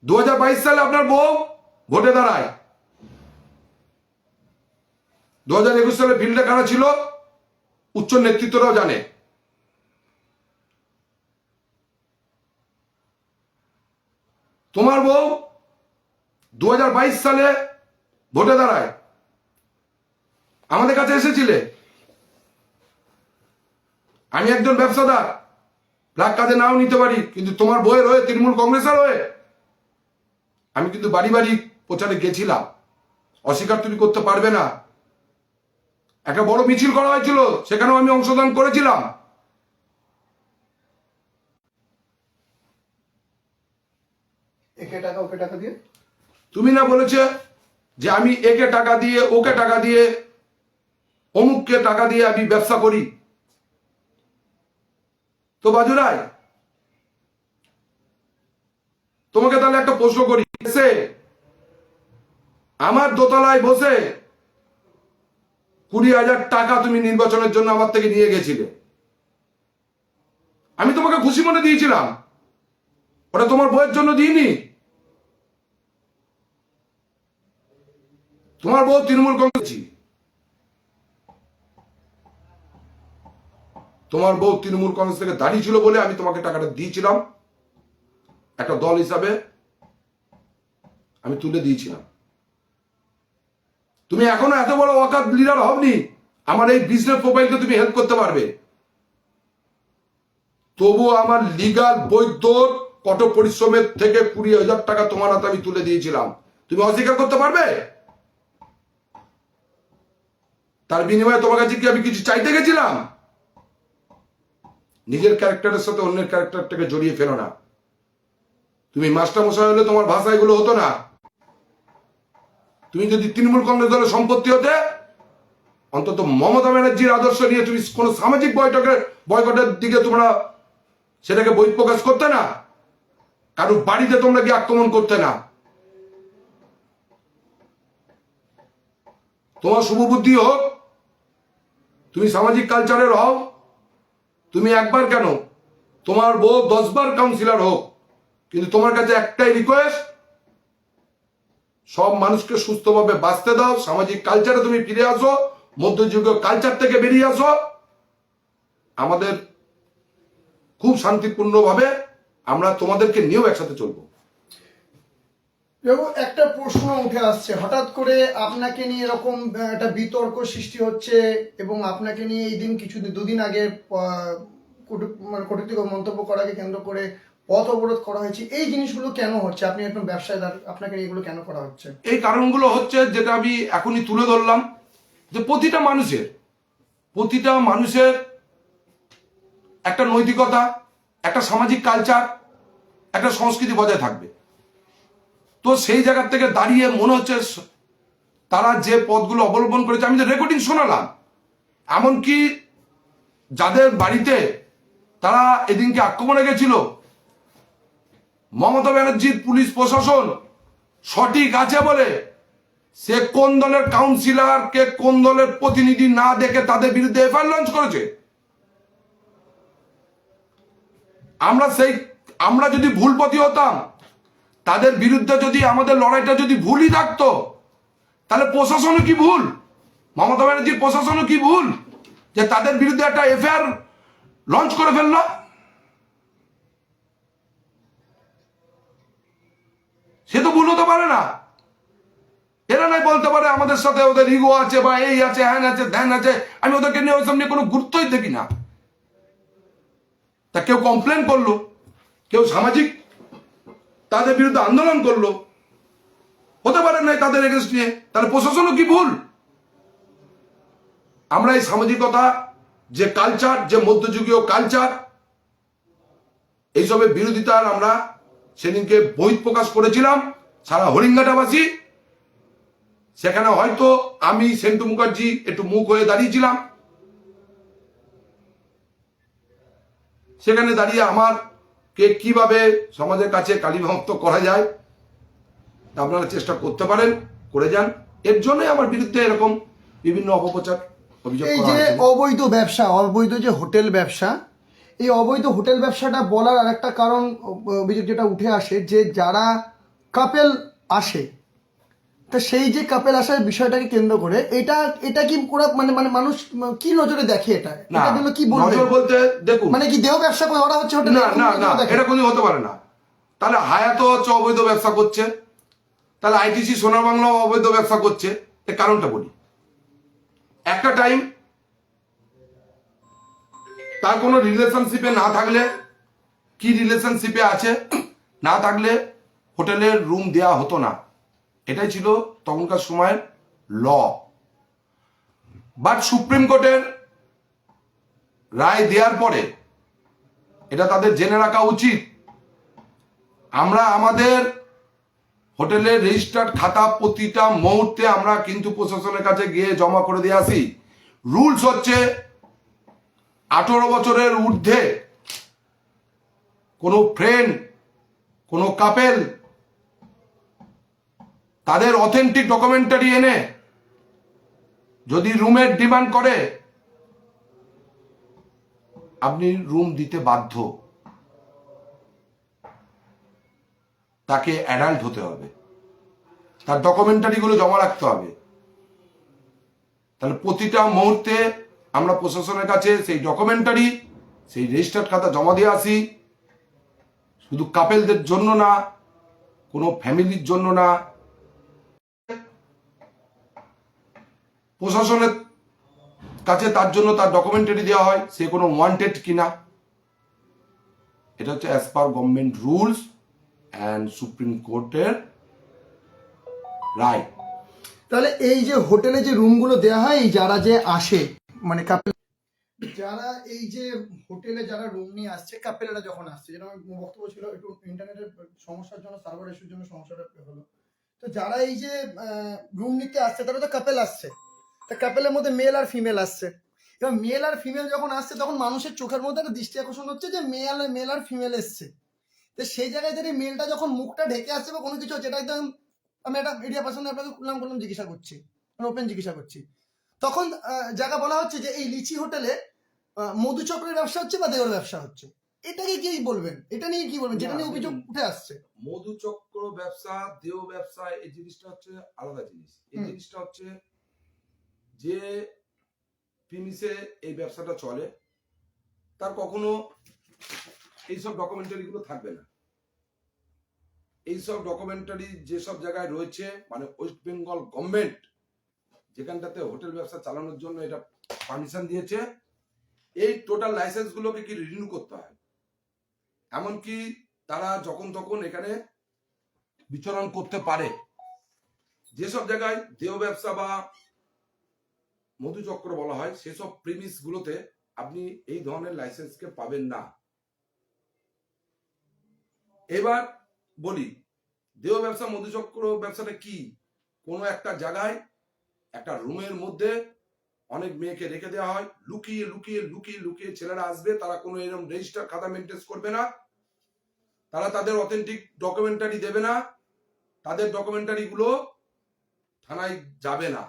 2022 সালে আপনার বউ ভোটে দাঁড়ায়। 2021 সালে ফিল্ডে কারা ছিল উচ্চ নেতৃত্বরাও জানে। তোমার বউ 2022 সালে ভোটে দাঁড়ায়, আমাদের কাছে এসেছিলে। আমি একজন ব্যবসাদার, ফ্ল্যাগ কাজে নাও নিতে পারি, কিন্তু তোমার বউয়ের হয়ে, তৃণমূল কংগ্রেসের হয়ে আমি কিন্তু বাড়ি বাড়ি প্রচারে গেছিলাম, অস্বীকার তুমি করতে পারবে না। একটা বড় মিছিল করা হয়েছিল, সেখানেও আমি অংশগ্রহণ করেছিলাম। একে টাকা ওকে টাকা দিয়ে তুমি না বলেছে যে আমি একে টাকা দিয়ে, ওকে টাকা দিয়ে, অমুককে টাকা দিয়ে আমি ব্যবসা করি। তো বাজুরাই, তোমাকে তাহলে একটা প্রশ্ন করি, আমার দোতলায় বসে 20,000 টাকা তুমি নির্বাচনের জন্য আমার থেকে নিয়ে গেছিলে, আমি তোমাকে খুশি মনে দিয়েছিলাম, ওটা তোমার বউয়ের জন্য দিইনি। তোমার বউ তৃণমূল কংগ্রেস, তোমার বউ তৃণমূল কংগ্রেস থেকে দাঁড়িয়ে ছিল বলে আমি তোমাকে টাকাটা দিয়েছিলাম, একটা দল হিসাবে আমি তুলে দিয়েছিলাম। তুমি এখনো এত বড় ওয়াকাত লিডার হবনি, আমার এই বিজনেস প্রোফাইলকে তুমি হেল্প করতে পারবে। তবু আমার লিগাল বৈধ কঠোর পরিশ্রমের থেকে 20,000 টাকা তোমার হাতে আমি তুলে দিয়েছিলাম। তুমি অস্বীকার করতে পারবে? তার বিনিময়ে তোমার কাছে কি আমি কিছু চাইতে গেছিলাম? নিজের ক্যারেক্টারের সাথে অন্যের ক্যারেক্টারটাকে জড়িয়ে ফেলো না। তুমি মাস্টার মশাই হলে তোমার ভাষা এগুলো হতো না। তুমি যদি তৃণমূল কংগ্রেস দলের সম্পত্তি হতে, অন্তত মমতা ব্যানার্জির আদর্শ নিয়ে তুমি কোন সামাজিক বয়কটের দিকে তোমরা সেটাকে বহিঃপ্রকাশ করতে না। কারণ বাড়িতে তোমরা কি আক্রমণ করতে না। তোমার শুভবুদ্ধি হোক, তুমি সামাজিক কালচারের হও, তুমি একবার কেন তোমার বউ 10 বার কাউন্সিলর হোক, কিন্তু তোমার কাছে একটাই রিকোয়েস্ট, সব মানুষকে সুস্থভাবে বাঁচতে দাও। সামাজিক কালচারে তুমি ফিরে আসো, মধ্যযুগীয় কালচার থেকে বেরিয়ে আসো। আমাদের খুব শান্তিপূর্ণভাবে আমরা তোমাদেরকে নিয়েও একসাথে চলবো। একটা প্রশ্ন উঠে আসছে, হঠাৎ করে আপনাকে নিয়ে এরকম একটা বিতর্ক সৃষ্টি হচ্ছে এবং আপনাকে নিয়ে এই দিন দুদিন আগে কটূক্তি মন্তব্য করাকে কেন্দ্র করে পথ অবরোধ করা হয়েছে। এই জিনিসগুলো কেন হচ্ছে? আপনি একজন ব্যবসায়ীদার, আপনাকে এগুলো কেন করা হচ্ছে? এই কারণগুলো হচ্ছে যেটা আমি এখনই তুলে ধরলাম, যে প্রতিটা মানুষের একটা নৈতিকতা, একটা সামাজিক কালচার, একটা সংস্কৃতি বজায় থাকবে। তো সেই জায়গা থেকে দাঁড়িয়ে মনে হচ্ছে তারা যে পথগুলো অবলম্বন করেছে, আমি যে রেকর্ডিং শোনালাম, এমনকি যাদের বাড়িতে তারা এদিনকে আক্রমণে গেছিল, মমতা ব্যানার্জির পুলিশ প্রশাসন সঠিক আছে বলে সে কোন দলের কাউন্সিলর কে কোন দলের প্রতিনিধি না দেখে তাদের বিরুদ্ধে এফআইআর লঞ্চ করেছে। আমরা যদি ভুল পথী হতাম, তাদের বিরুদ্ধে যদি আমাদের লড়াইটা যদি ভুলই থাকতো, তাহলে প্রশাসনও কি ভুল, মমতা ব্যানার্জির প্রশাসনও কি ভুল যে তাদের বিরুদ্ধে একটা এফআইআর লঞ্চ করে ফেললো? সে তো ভুল হতে পারে না। এরা নাই বলতে পারে আমাদের সাথে ওদের ইগো আছে বা এই আছে, হ্যান আছে, ধ্যান আছে। আমি ওদেরকে নিয়ে ওই সামনে কোনো গুরুত্বই দেখি না। তা কেউ কমপ্লেন করলো, কেউ সামাজিক তাদের বিরুদ্ধে আন্দোলন করলো, হতে পারে নাই তাদের এগেন্স্ট নিয়ে, তাহলে প্রশাসনও কি ভুল? আমরা এই সামাজিকতা, যে কালচার, যে মধ্যযুগীয় কালচার, এইসবের বিরোধিতার আমরা সেদিনকে বহিঃপ্রকাশ করেছিলাম সারা হরিঙ্গাটাবাসী। সেখানে হয়তো আমি সেন্টু মুখার্জি একটু মুখ হয়ে দাঁড়িয়েছিলাম, সেখানে দাঁড়িয়ে আমারকে কিভাবে সমাজের কাছে কালীভক্ত করা যায় তা আপনারা চেষ্টা করতে পারেন, করে যান। এর জন্যই আমার বিরুদ্ধে এরকম বিভিন্ন অপপ্রচার অভিযোগ এই করা যে হয়েছিল। অবৈধ ব্যবসা, অবৈধ যে হোটেল ব্যবসা, এই অবৈধ হোটেল ব্যবসাটা বলার আরেকটা কারণ অভিযোগ যেটা উঠে আসে, যে যারা কাপেল আসে, তা সেই যে কাপেল আসার বিষয়টাকে কেন্দ্র করে এটা কি পুরো মানে মানুষ কি নজরে দেখে? এটা না, এটার জন্য কি বলবেন? নজর বলতে দেখুন, মানে কি দেহ ব্যবসা করে ওরা হচ্ছে হোটেল? না না না, এটা কোনো হতে পারে না। তাহলে হায়াতও হচ্ছে অবৈধ ব্যবসা করছে, তাহলে আইটিসি সোনার বাংলাও অবৈধ ব্যবসা করছে। এর কারণটা বলি। একটা টাইম তার কোনো রিলেশনশিপে না থাকলে, কি রিলেশনশিপে আছে না থাকলে হোটেলের রুম দেয়া হতো না। এটাই ছিল তখনকার সময়ের ল। বাট সুপ্রিম কোর্টের রায় দেওয়ার পরে এটা তাদের জেনে রাখা উচিত। আমরা আমাদের হোটেলের রেজিস্টার্ড খাতা প্রতিটা মুহূর্তে আমরা কিন্তু প্রশাসনের কাছে গিয়ে জমা করে দিয়ে আসি। রুলস হচ্ছে 18 বছরের ঊর্ধ্বে কোনো ফ্রেন্ড, কোনো কাপেল তাদের অথেন্টিক ডকুমেন্টারি এনে যদি রুমের ডিমান্ড করে, আপনি রুম দিতে বাধ্য। তাকে অ্যাডাল্ট হতে হবে, তার ডকুমেন্টারিগুলো জমা রাখতে হবে। তাহলে প্রতিটা মুহূর্তে আমরা প্রশাসনের কাছে সেই ডকুমেন্টারি, সেই রেজিস্টার্ড খাতা জমা দিয়ে আসি। শুধু কাপেলদের জন্য না, কোনো ফ্যামিলির জন্য না, প্রশাসনের কাছে তার জন্য তার ডকুমেন্টারি দেওয়া হয় সে কোনো ওয়ান্টেড কিনা। এটা হচ্ছে as per government rules and supreme কোর্টের রায়। তাহলে এই যে হোটেলে যে রুমগুলো দেওয়া হয়, এই যারা যে আসে মানে কাপেল, যারা এই যে হোটেলে যারা রুম নিয়ে আসছে, কাপেলেরা যখন আসছে, যেটা আমার বক্তব্য ছিল, একটু ইন্টারনেটের সমস্যার জন্য, সার্ভার ইস্যুর জন্য সমস্যাটা হলো। তো যারা এই যে রুম নিতে আসছে, তারা তো কাপেল আসছে, তা কাপেলের মধ্যে মেল আর ফিমেল আসছে। এবার মেল আর ফিমেল যখন আসছে, তখন মানুষের চোখের মধ্যে একটা দৃষ্টি আকর্ষণ হচ্ছে যে মেল আর ফিমেল এসছে। তো সেই জায়গায় যদি মেলটা যখন মুখটা ঢেকে আসছে বা কোনো কিছু হচ্ছে, এটা একদম, আমি একটা এরিয়া পার্সনে আপনাকে নাম করলাম, জিজ্ঞাসা করছি, ওপেন জিজ্ঞাসা করছি, তখন জায়গা বলা হচ্ছে যে এই লিচি হোটেলে মধুচক্রের ব্যবসা হচ্ছে বা দেওয়ার ব্যবসা হচ্ছে। এটাকে কি বলবেন, এটা নিয়ে কি বলবেন, যেটা নিয়ে অভিযোগ উঠে আসছে? মধুচক্র ব্যবসা, দেহ ব্যবসা, এই জিনিসটা হচ্ছে আলাদা জিনিস। এই জিনিসটা হচ্ছে যে প্রিমিসে এই ব্যবসাটা চলে, তার কখনো এইসব ডকুমেন্টারি গুলো থাকবে না। এইসব ডকুমেন্টারি যেসব জায়গায় রয়েছে, মানে ওয়েস্ট বেঙ্গল গভর্নমেন্ট যেখানটাতে হোটেল ব্যবসা চালানোর জন্য এটা পারমিশন দিয়েছে, এই টোটাল লাইসেন্স গুলোকে কি রিনিউ করতে হয়। এমনকি তারা যখন তখন এখানে বিচরণ করতে পারে। যেসব জায়গায় দেহ ব্যবসা বা মধুচক্র বলা হয়, সেসব প্রিমিস গুলোতে আপনি এই ধরনের লাইসেন্সকে পাবেন না। এবার বলি, দেহ ব্যবসা মধুচক্র ব্যবসাটা কি? কোনো একটা জায়গায় একটা রুমের মধ্যে অনেক মেয়েকে রেখে দেওয়া হয়, লুকিয়ে লুকিয়ে লুকিয়ে লুকিয়ে ছেলেরা আসবে, তারা কোনো এরকম রেজিস্টার খাতা মেনটেন করবে না, তারা তাদের অথেন্টিক ডকুমেন্টারি দেবে না, তাদের ডকুমেন্টারি গুলো থানায় যাবে না,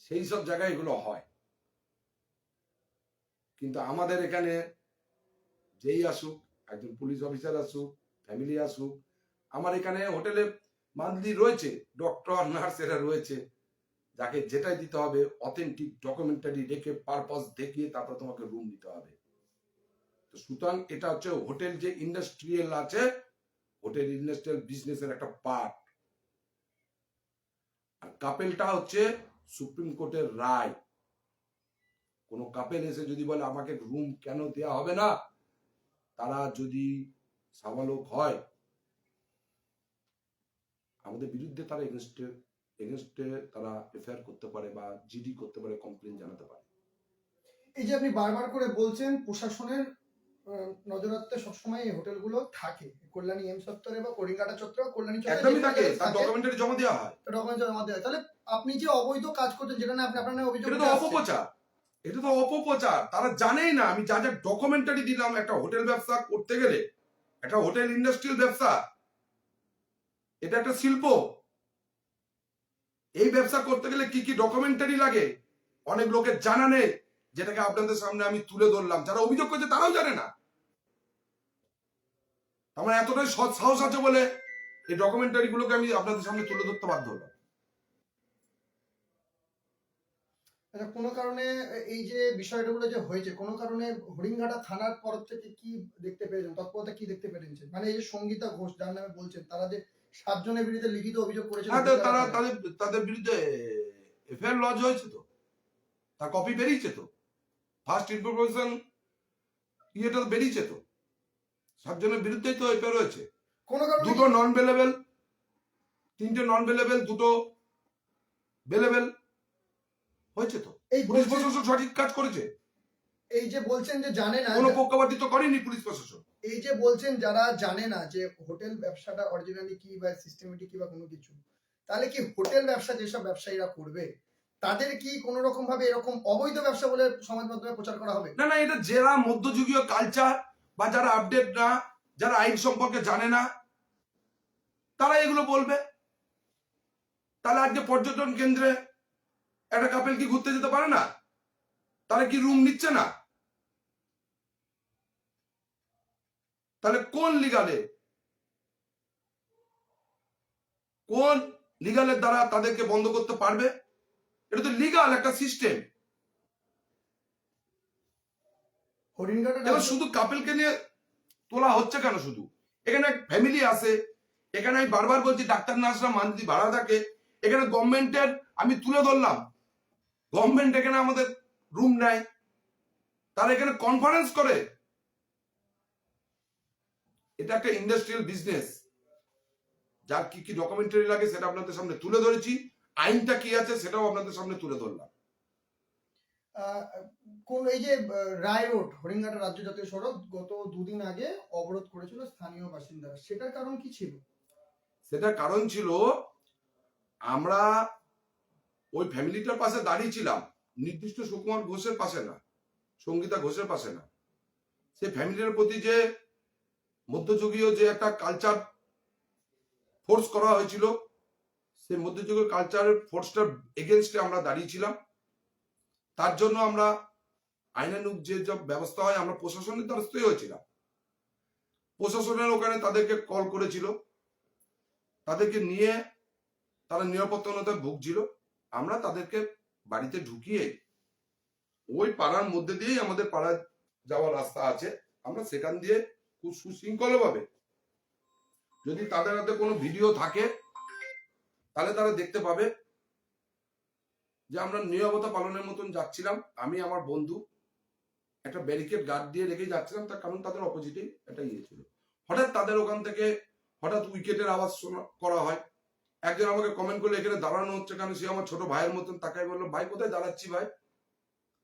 সেই সব জায়গায় এগুলো হয়। কিন্তু আমাদের এখানে যেই আসুক, একজন পুলিশ অফিসার আসুক, ফ্যামিলি আসুক, আমার এখানে হোটেলে মান্থলি রয়েছে ডক্টর নার্স, এরা রয়েছে, যাকে যেটাই দিতে হবে অথেন্টিক ডকুমেন্টারি রেখে পারপাস দেখিয়ে তারপর তোমাকে রুম দিতে হবে। তো সুতরাং এটা হচ্ছে হোটেল যে ইন্ডাস্ট্রিয়াল আছে, হোটেল ইন্ডাস্ট্রিয়াল বিজনেসের একটা পার্ট। আর কাপেলটা হচ্ছে সুপ্রিম কোর্টের রায়। কোন কাপেল এসে যদি বলে আমাকে রুম কেন দেয়া হবে না, তারা যদি সাবালক হয়, আমাদের বিরুদ্ধে তারা এগেনস্টে তারা এফআইআর করতে পারে বা জিডি করতে পারে, কমপ্লেন জানাতে পারে। এই যে আপনি বারবার করে বলছেন প্রশাসনের নজরাতে সবসময় এই হোটেলগুলো থাকে, কল্যাণী এম চত্বরে বা করিঙ্গাটা চত্বরে, কল্যাণী একদমই থাকে, তার ডকুমেন্টারি জমা দেওয়া হয়। ডকুমেন্ট জমা দেওয়া হয়। তাহলে আপনি যে অবৈধ কাজ করছেন, যেটা না আপনি আপনার নামে অভিযোগ, এটা তো অপপ্রচার, এটা তো অপপ্রচার। তারা জানেই না আমি যা যা ডকুমেন্টারি দিলাম একটা হোটেল ব্যবসা করতে গেলে, একটা হোটেল ইন্ডাস্ট্রিয়াল ব্যবসা, এটা একটা শিল্প। এই ব্যবসা করতে গেলে কি কি ডকুমেন্টারি লাগে অনেক লোকের জানা নেই, যেটাকে আপনাদের সামনে আমি তুলে ধরলাম। যারা অভিযোগ করছে তারাও জানে না। আমার এতটাই সৎ সাহস আছে বলে এই ডকুমেন্টারি গুলোকে আমি আপনাদের সামনে তুলে ধরতে বাধ্য হলাম। আচ্ছা, কোনো কারণে এই যে বিষয়গুলো যে হয়েছে, কোনো কারণে হরিণঘাটা থানার তরফ থেকে কি দেখতে পেরেছেন, তৎপরতা কি দেখতে পেরেছেন? মানে এই যে সঙ্গীতা ঘোষ যার নামে বলছেন, তারা যে 7 জনের বিরুদ্ধে লিখিত অভিযোগ করেছিল, তারা তাদের বিরুদ্ধে এফআইআর লজ হয়েছে, তো তার কপি বেরিয়েছে, তো ফার্স্ট ইনফরমেশন ইয়েটা বেরিয়েছে, তো 7 জনের বিরুদ্ধেই তো এফআইআর হয়েছে। কোনো কারণে দুটো নন বেলেবেল, 3টে নন বেলেবেল, 2টো বেলেবেল হয়েছে। তো এই পুলিশ প্রশাসন সঠিক কাজ করেছে। এই যে বলছেন যে জানে না, কোনো পক্ষপাতী তো করেনি পুলিশ প্রশাসন। এই যে বলছেন যারা জানে না যে হোটেল ব্যবসাটা অরিজিনালি কি বা সিস্টেমেটিক কি বা কোনো কিছু, তাহলে কি হোটেল ব্যবসা যেসব ব্যবসায়ীরা করবে, তাদের কি কোনো রকম ভাবে এরকম অবৈধ ব্যবসা বলে সমাজ মাধ্যমে প্রচার করা হবে? না না, এটা যারা মধ্যযুগীয় কালচার বা যারা আপডেট না, যারা আইন সম্পর্কে জানে না, তারা এগুলো বলবে। তাহলে আজকে পর্যটন কেন্দ্রে একটা কাপেল কি ঘুরতে যেতে পারে না? তারা কি রুম নিচ্ছে না? তাহলে কোন লিগালের দ্বারা তাদেরকে বন্ধ করতে পারবে? এটা তো লিগাল একটা সিস্টেম। এবার শুধু কাপেলকে নিয়ে তোলা হচ্ছে কেন? শুধু এখানে ফ্যামিলি আছে, এখানে আমি বারবার বলছি ডাক্তার নার্সরা মান্থলি ভাড়া থাকে, এখানে গভর্নমেন্টের আমি তুলে ধরলাম, গভর্নমেন্ট এখানে আমাদের রুম নেয়, তারা এখানে কনফারেন্স করে। এটা একটা ইন্ডাস্ট্রিয়াল বিজনেস, যার কি কি ডকুমেন্টারি লাগে সেটা আপনাদের সামনে তুলে ধরেছি, আইনটা কি আছে সেটাও আপনাদের সামনে তুলে ধরলাম। কোন এই যে রায় রোড হরিণঘাটা রাজ্য জাতীয় সড়ক গত দুদিন আগে অবরোধ করেছিল স্থানীয় বাসিন্দারা, সেটার কারণ কি ছিল? সেটার কারণ ছিল আমরা ওই ফ্যামিলিটার পাশে দাঁড়িয়ে ছিলাম, নির্দিষ্ট সুকুমার ঘোষের পাশে না, সঙ্গীতা ঘোষের পাশে না। সে ফ্যামিলির প্রতি যে মধ্যযুগীয় যে একটা কালচার ফোর্স করা হয়েছিল, সেই মধ্যযুগীয় কালচারের ফোর্সটার এগেনস্টে আমরা দাঁড়িয়েছিলাম। তার জন্য আমরা আইনানুগ যে ব্যবস্থা হয় আমরা প্রশাসনের দ্বারস্থই হয়েছিলাম। প্রশাসনের ওখানে তাদেরকে কল করেছিল, তাদেরকে নিয়ে তারা নিরাপত্তাহীনতায় ভুগছিল। আমরা তাদেরকে বাড়িতে ঢুকিয়ে ওই পাড়ার মধ্যে দিয়েই আমাদের পাড়ায় যাওয়ার রাস্তা আছে, আমরা সেখান দিয়ে খুব সুশৃঙ্খল ভাবে, যদি তাদের হাতে কোনো ভিডিও থাকে তাহলে তারা দেখতে পাবে যে আমরা নীরবতা পালনের মতন যাচ্ছিলাম। আমি আমার বন্ধু একটা ব্যারিকেড গার্ড দিয়ে রেখে যাচ্ছিলাম, তার কারণ তাদের অপোজিটেই একটা ইয়ে ছিল। হঠাৎ তাদের ওখান থেকে হঠাৎ উইকেটের আওয়াজ করা হয়। একজন আমাকে কমেন্ট করলে এখানে দাঁড়ানো হচ্ছে কেন, সে আমার ছোট ভাইয়ের মতন তাকাই বললো, ভাই কোথায় দাঁড়াচ্ছি ভাই,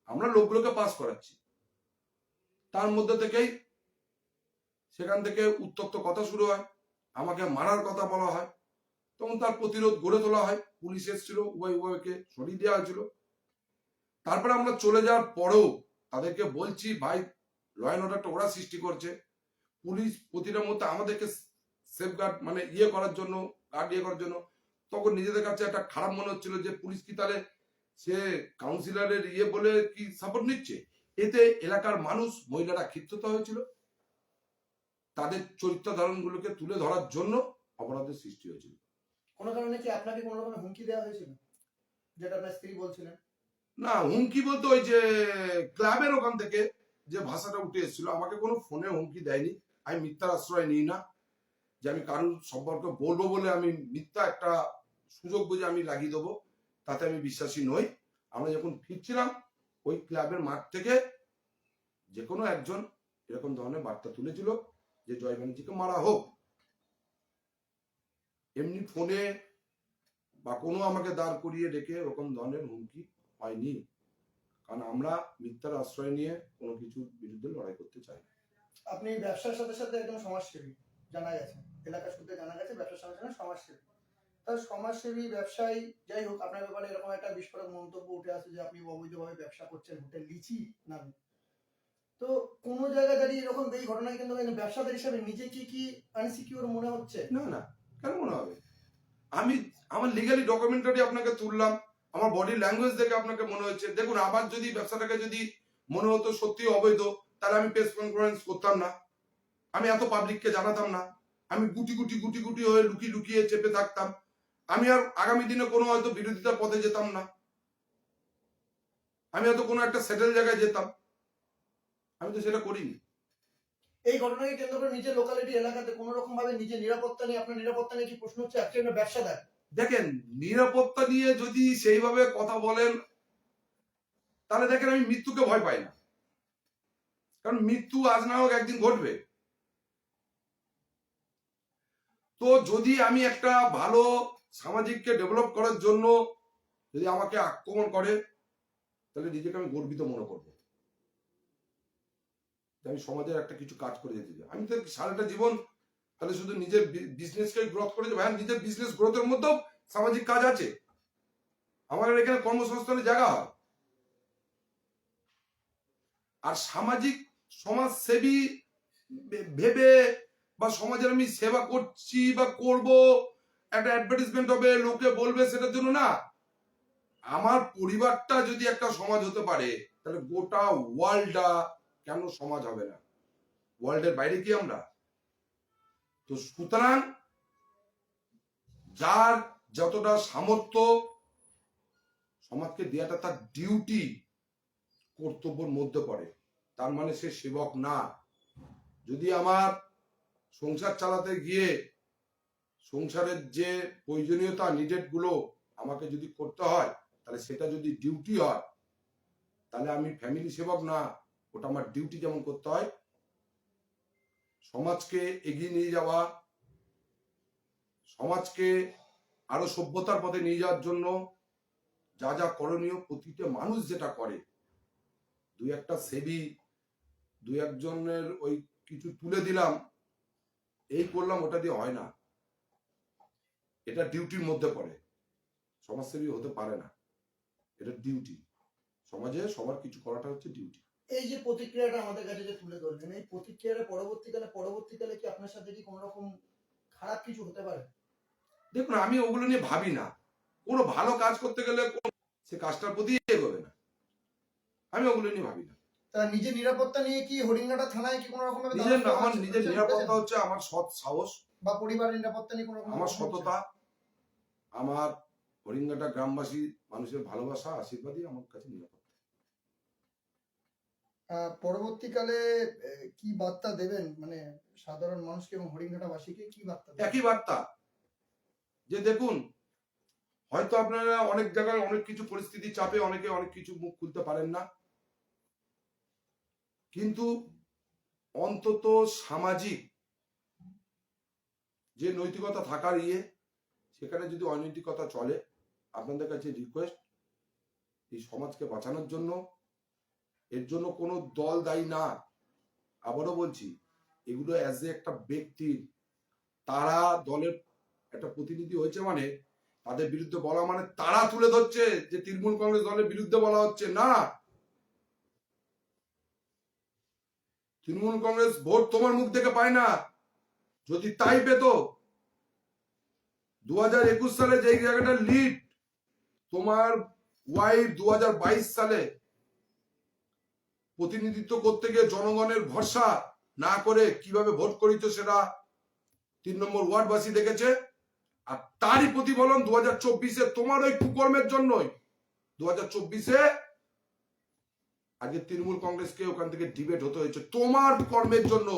আমরা লোকগুলোকে পাস করাচ্ছি। তার মধ্যে থেকেই সেখান থেকে উত্তপ্ত কথা শুরু হয়, আমাকে মারার কথা বলা হয়। তখন তার প্রতিরোধ গড়ে তোলা হয়, পুলিশ এসেছিল, উভয়কে সরিয়ে দেওয়া হয়েছিল। তারপরে আমরা চলে যাওয়ার পরেও তাদেরকে বলছি, ভাই ল অ্যান্ড অর্ডারটা ওরা সৃষ্টি করছে, পুলিশ প্রতিটার মধ্যে আমাদেরকে সেফগার্ড মানে ইয়ে করার জন্য, গার্ড ইয়ে করার জন্য। তখন নিজেদের কাছে একটা খারাপ মনে হচ্ছিল যে পুলিশ কি তাহলে সে কাউন্সিলরের ইয়ে বলে কি সাপোর্ট নিচ্ছে। এতে এলাকার মানুষ, মহিলারা ক্ষিপ্ত হয়েছিল, তাদের চরিত্র ধারণগুলোকে তুলে ধরার জন্য অপরাধের সৃষ্টি হয়েছিল। কোনো কারণে কি আপনাকে কোনো রকম হুমকি দেওয়া হয়েছিল, যেটা আপনার স্ত্রী বলছিলেন? না, হুমকি বলতে ওই যে ক্লাবের ওখান থেকে যে ভাষাটা উঠে এসেছিল, আমাকে কোনো ফোনে হুমকি দেয়নি। আমি মিথ্যার আশ্রয় নিই না যে আমি কারোর সম্পর্কে বলবো বলে আমি মিথ্যা একটা সুযোগ বুঝে আমি লাগিয়ে দেবো, তাতে আমি বিশ্বাসী নই। আমরা যখন ফিরছিলাম ওই ক্লাবের মাঠ থেকে যে কোনো একজন এরকম ধরনের বার্তা তুলেছিল যে জয় ব্যানার্জিকে মারা হোক। এমনি ফোনে বা কোনো আমাকে দাঁড় করিয়ে ডেকে ওরকম ধরনের হুমকি হয়নি, কারণ আমরা মিথ্যার আশ্রয় নিয়ে কোনো কিছুর বিরুদ্ধে লড়াই করতে চাই না। আপনি ব্যবসার সাথে সাথে একজন সমাজসেবী জানা গেছে, এলাকা সূত্রে জানা গেছে ব্যবসার সাথে সাথে সমাজসেবী। তার সমাজসেবী ব্যবসায়ী যাই হোক, আপনার ব্যাপারে এরকম একটা বিস্ফোরক মন্তব্য উঠে আসে যে আপনি অবৈধভাবে ব্যবসা করছেন হোটেল লিচি নামে। তো কোনো জায়গায় দাঁড়িয়ে এরকম এই ঘটনায় কিন্তু ব্যবসাদার হিসাবে নিজেকে কি আনসিকিউর মনে হচ্ছে? না না, কেন মনে হবে? আমি আমার লিগালি ডকুমেন্টারি আপনাকে তুললাম, আমার বডি ল্যাঙ্গুয়েজ দেখে আপনাকে মনে হচ্ছে। দেখুন, আবার যদি ব্যবসাটাকে যদি মনে হতো সত্যি অবৈধ, তাহলে আমি প্রেস কনফারেন্স করতাম না, আমি এত পাবলিককে জানাতাম না, আমি গুটি গুটি হয়ে লুকিয়ে লুকিয়ে চেপে থাকতাম, আমি আর আগামী দিনে কোনো হয়তো বিরোধিতার পথে যেতাম না, আমি হয়তো কোনো একটা সেটেল জায়গায় যেতাম। আমি তো সেটা করিনি। এই ঘটনাকে কেন্দ্র করে নিজের লোকালিটি এলাকাতে কোনো রকম ভাবে নিজের নিরাপত্তা নিয়ে, আপনার নিরাপত্তা নিয়ে কি প্রশ্ন হচ্ছে? আপনি একটা ব্যবসাদার। দেখেন, নিরাপত্তা নিয়ে যদি সেইভাবে কথা বলেন তাহলে দেখেন আমি মৃত্যুকে ভয় পাই না, কারণ মৃত্যু আজ না হোক একদিন ঘটবে। তো যদি আমি একটা ভালো সামাজিককে ডেভেলপ করার জন্য যদি আমাকে আক্রমণ করে, তাহলে নিজেকে আমি গর্বিত মনে করবো যে আমি সমাজের একটা কিছু কাজ করে যেতে চাই। আমি তো সারাটা জীবন তাহলে শুধু নিজের বিজনেসকে গ্রোথ করে যাবো। হ্যাঁ, নিজের বিজনেস গ্রোথের মধ্যেও সামাজিক কাজ আছে, আমাদের এখানে কর্মসংস্থানের জায়গা হয়। আর সামাজিক সমাজসেবী ভেবে বা সমাজের আমি সেবা করছি বা করব, একটা অ্যাডভার্টাইজমেন্ট হবে, লোকে বলবে, সেটার জন্য না। আমার পরিবারটা যদি একটা সমাজ হতে পারে, তাহলে গোটা ওয়ার্ল্ডটা কেন সমাজ হবে না? ওয়ার্ল্ডের বাইরে কি আমরা? তো সুতরাং যার যতটা সামর্থ্য, সমাজকে দেওয়াটা তার ডিউটি, কর্তব্যের মধ্যে পড়ে। তার মানে সে সেবক না। যদি আমার সংসার চালাতে গিয়ে সংসারের যে প্রয়োজনীয়তা নিডেড গুলো আমাকে যদি করতে হয়, তাহলে সেটা যদি ডিউটি হয়, তাহলে আমি ফ্যামিলি সেবক না। ওটা আমার ডিউটি যেমন করতে হয়, সমাজকে এগিয়ে নিয়ে যাওয়া, সমাজকে আরো সভ্যতার পথে নিয়ে যাওয়ার জন্য যা যা করণীয় প্রতিটা মানুষ যেটা করে, দুই একটা সেবি, দুই একজনের ওই কিছু তুলে দিলাম, এই করলাম, ওটা দিয়ে হয় না। এটা ডিউটির মধ্যে পড়ে, সমাজসেবী হতে পারে না, এটা ডিউটি। সমাজে সবার কিছু করাটা হচ্ছে ডিউটি। এই যে প্রতিক্রিয়াটা আমাদের কাছে যে তুলে ধরলেন, এই প্রতিক্রিয়াটা পরবর্তীকালে কি আপনার সাথে কি কোনো রকম খারাপ কিছু হতে পারে? দেখুন, আমি ওগুলো নিয়ে ভাবি না। কোনো ভালো কাজ করতে গেলে সে কাজটার প্রতি এগোবে না, আমি ওগুলো নিয়ে ভাবি না। তা নিজের নিরাপত্তা নিয়ে কি হরিণঘাটা থানায় কি কোনো রকম আমার নিজের নিরাপত্তা হচ্ছে আমার সৎ সাহস, বা পরিবারের নিরাপত্তা নিয়ে কোনো রকম আমার সততা, আমার হরিঙ্গাটা গ্রামবাসী মানুষের ভালোবাসা, আশীর্বাদই আমার কাছে নিরাপত্তা। পরবর্তীকালে কি বার্তা দেবেন, মানে সাধারণ মানুষকে এবং হরিণঘাটাবাসীকে কি বার্তা দেবেন? একই বার্তা, যে দেখুন, হয়তো আপনারা অনেক জায়গায় অনেক কিছু পরিস্থিতি চাপে অনেকে অনেক কিছু মুখ খুলতে পারেন না, কিন্তু অন্তত সামাজিক যে নৈতিকতা থাকার সেখানে যদি অনৈতিকতা চলে, আপনাদের কাছে রিকোয়েস্ট, এই সমাজকে বাঁচানোর জন্য, এর জন্য কোনো দল দায়ী না। আবারও বলছি, এগুলো অ্যাজ এ একটা ব্যক্তির, তারা দলের একটা প্রতিনিধি হয়েছে মানে তাদের বিরুদ্ধে বলা মানে তারা তুলে ধরছে যে তৃণমূল কংগ্রেস দলের বিরুদ্ধে বলা হচ্ছে না। তৃণমূল কংগ্রেস ভোট তোমার মুখ থেকে পায় না, যদি তাই পেত 2021 সালে যে জায়গাটা লিড তোমার ওয়াইফ 2022 সালে প্রতিনিধিত্ব করতে গিয়ে জনগণের ভরসা না করে কিভাবে ভোট করেছ সেটা 3 নম্বর ওয়ার্ডবাসী দেখেছে। আর তারই প্রতিফলন 2024-এ তোমার ওই কুকর্মের জন্যই 2024-এ আজকে তৃণমূল কংগ্রেসকে ওখান থেকে ডিবেট হতে হয়েছে তোমার কর্মের জন্য।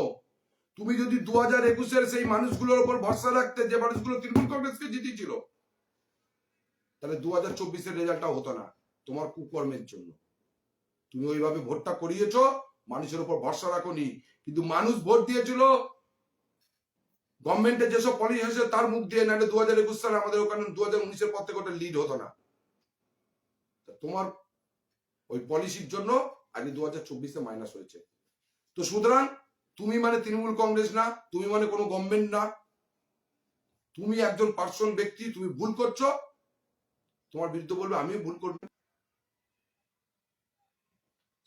তুমি যদি 2021-এর সেই মানুষগুলোর উপর ভরসা রাখতে, যে মানুষগুলো তৃণমূল কংগ্রেসকে জিতিয়েছিল, তাহলে 2024-এর রেজাল্টটা হতো না, তোমার কুকর্মের জন্য। তুমি ওইভাবে ভোটটা করিয়েছ, মানুষের উপর ভরসা রাখোনি, কিন্তু মানুষ ভোট দিয়েছিল গভর্নমেন্টে যেসব পলিসি হয়েছে তার মুখ দিয়ে, নাহলে 2021 সালে আমাদের ওখানে 2019-এর পর থেকে ওটা লিড হতো না। তোমার ওই পলিসির জন্য আগে 2024-এ মাইনাস হয়েছে। তো সুতরাং তুমি মানে তৃণমূল কংগ্রেস না, তুমি মানে কোনো গভর্নমেন্ট না, তুমি একজন পার্সন ব্যক্তি, তুমি ভুল করছো, তোমার বিরুদ্ধে বলবে, আমিও ভুল করবো,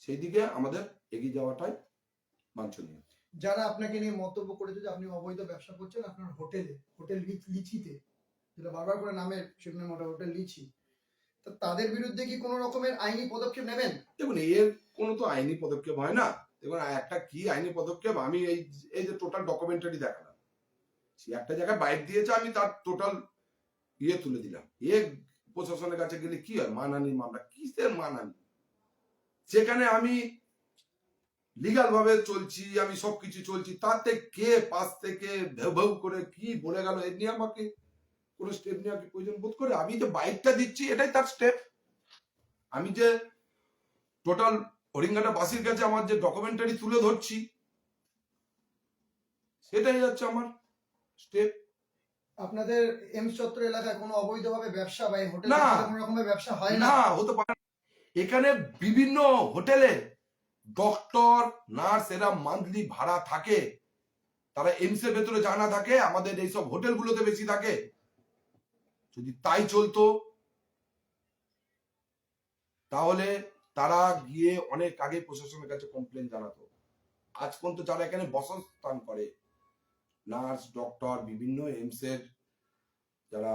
সেই দিকে আমাদের এগিয়ে যাওয়াটাই বাঞ্ছনীয়। যারা আপনাকে নিয়ে মন্তব্য করেছে যে আপনি অবৈধ ব্যবসা করছেন আপনার হোটেল লিচিতে, যেটা বারবার করে নামের সেখানে হোটেল লিচি, তো তাদের বিরুদ্ধে কি কোনো রকমের আইনি পদক্ষেপ নেবেন? দেখুন, এর কোনো তো আইনি পদক্ষেপ হয় না। দেখুন, একটা কি আইনি পদক্ষেপ, আমি এই যে টোটাল ডকুমেন্টারি দেখালাম, সে একটা জায়গায় বাইক দিয়েছে, আমি তার টোটাল তুলে দিলাম। প্রশাসনের কাছে গেলে কি হয়, মানহানি মামলা, কিসের মানহানি? সেখানে আমি লিগাল ভাবে চলছি, আমি সবকিছু চলছি, তাতে কে পাশ থেকে ভেউ ভেউ করে কি বলে গেল, এ নিয়ে আমাকে কোনো স্টেপ নেওয়া কি প্রয়োজন বোধ করে? আমি যে বাইকটা দিচ্ছি এটাই তার স্টেপ। আমি যে টোটাল হরিঙ্গাটা বাসীর কাছে আমার যে ডকুমেন্টারি তুলে ধরছি, সেটাই হচ্ছে আমার স্টেপ। আপনাদের এমস চত্বর এলাকায় কোনো অবৈধভাবে ব্যবসা বা হোটেল না, কোনো রকমের ব্যবসা হয় না? না, হতে পারে। এখানে বিভিন্ন হোটেলে ডক্টর, নার্স এরা মান্থলি ভাড়া থাকে, তারা এমস এর ভেতরে জানা থাকে, আমাদের এইসব হোটেলগুলোতে বেশি থাকে। যদি তাই চলতো তাহলে তারা গিয়ে অনেক আগে প্রশাসনের কাছে কমপ্লেন জানাতো। আজ পর্যন্ত যারা এখানে বসস্থান করে, নার্স, ডক্টর, বিভিন্ন এমস এর যারা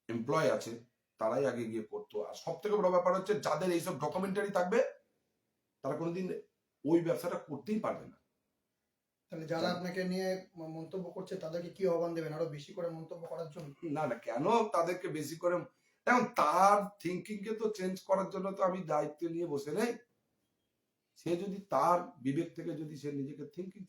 এমপ্লয় আছে, তারাই আগে গিয়ে করতো। আর সব থেকে বড় ব্যাপার হচ্ছে, যাদের এইসব ডকুমেন্টারি থাকবে তারা কোনোদিন ওই ব্যবসাটা করতেই পারবে না। তাহলে যারা আপনাকে নিয়ে মন্তব্য করছে তাদেরকে কি আহ্বান দেবেন আরো বেশি করে মন্তব্য করার জন্য? না, কেন তাদেরকে বেশি করে, এখন তার থিঙ্কিং কে তো চেঞ্জ করার জন্য তো আমি দায়িত্ব নিয়ে বসে নেই। সে যদি তার বিবেক থেকে যদি সে নিজেকে থিঙ্কিং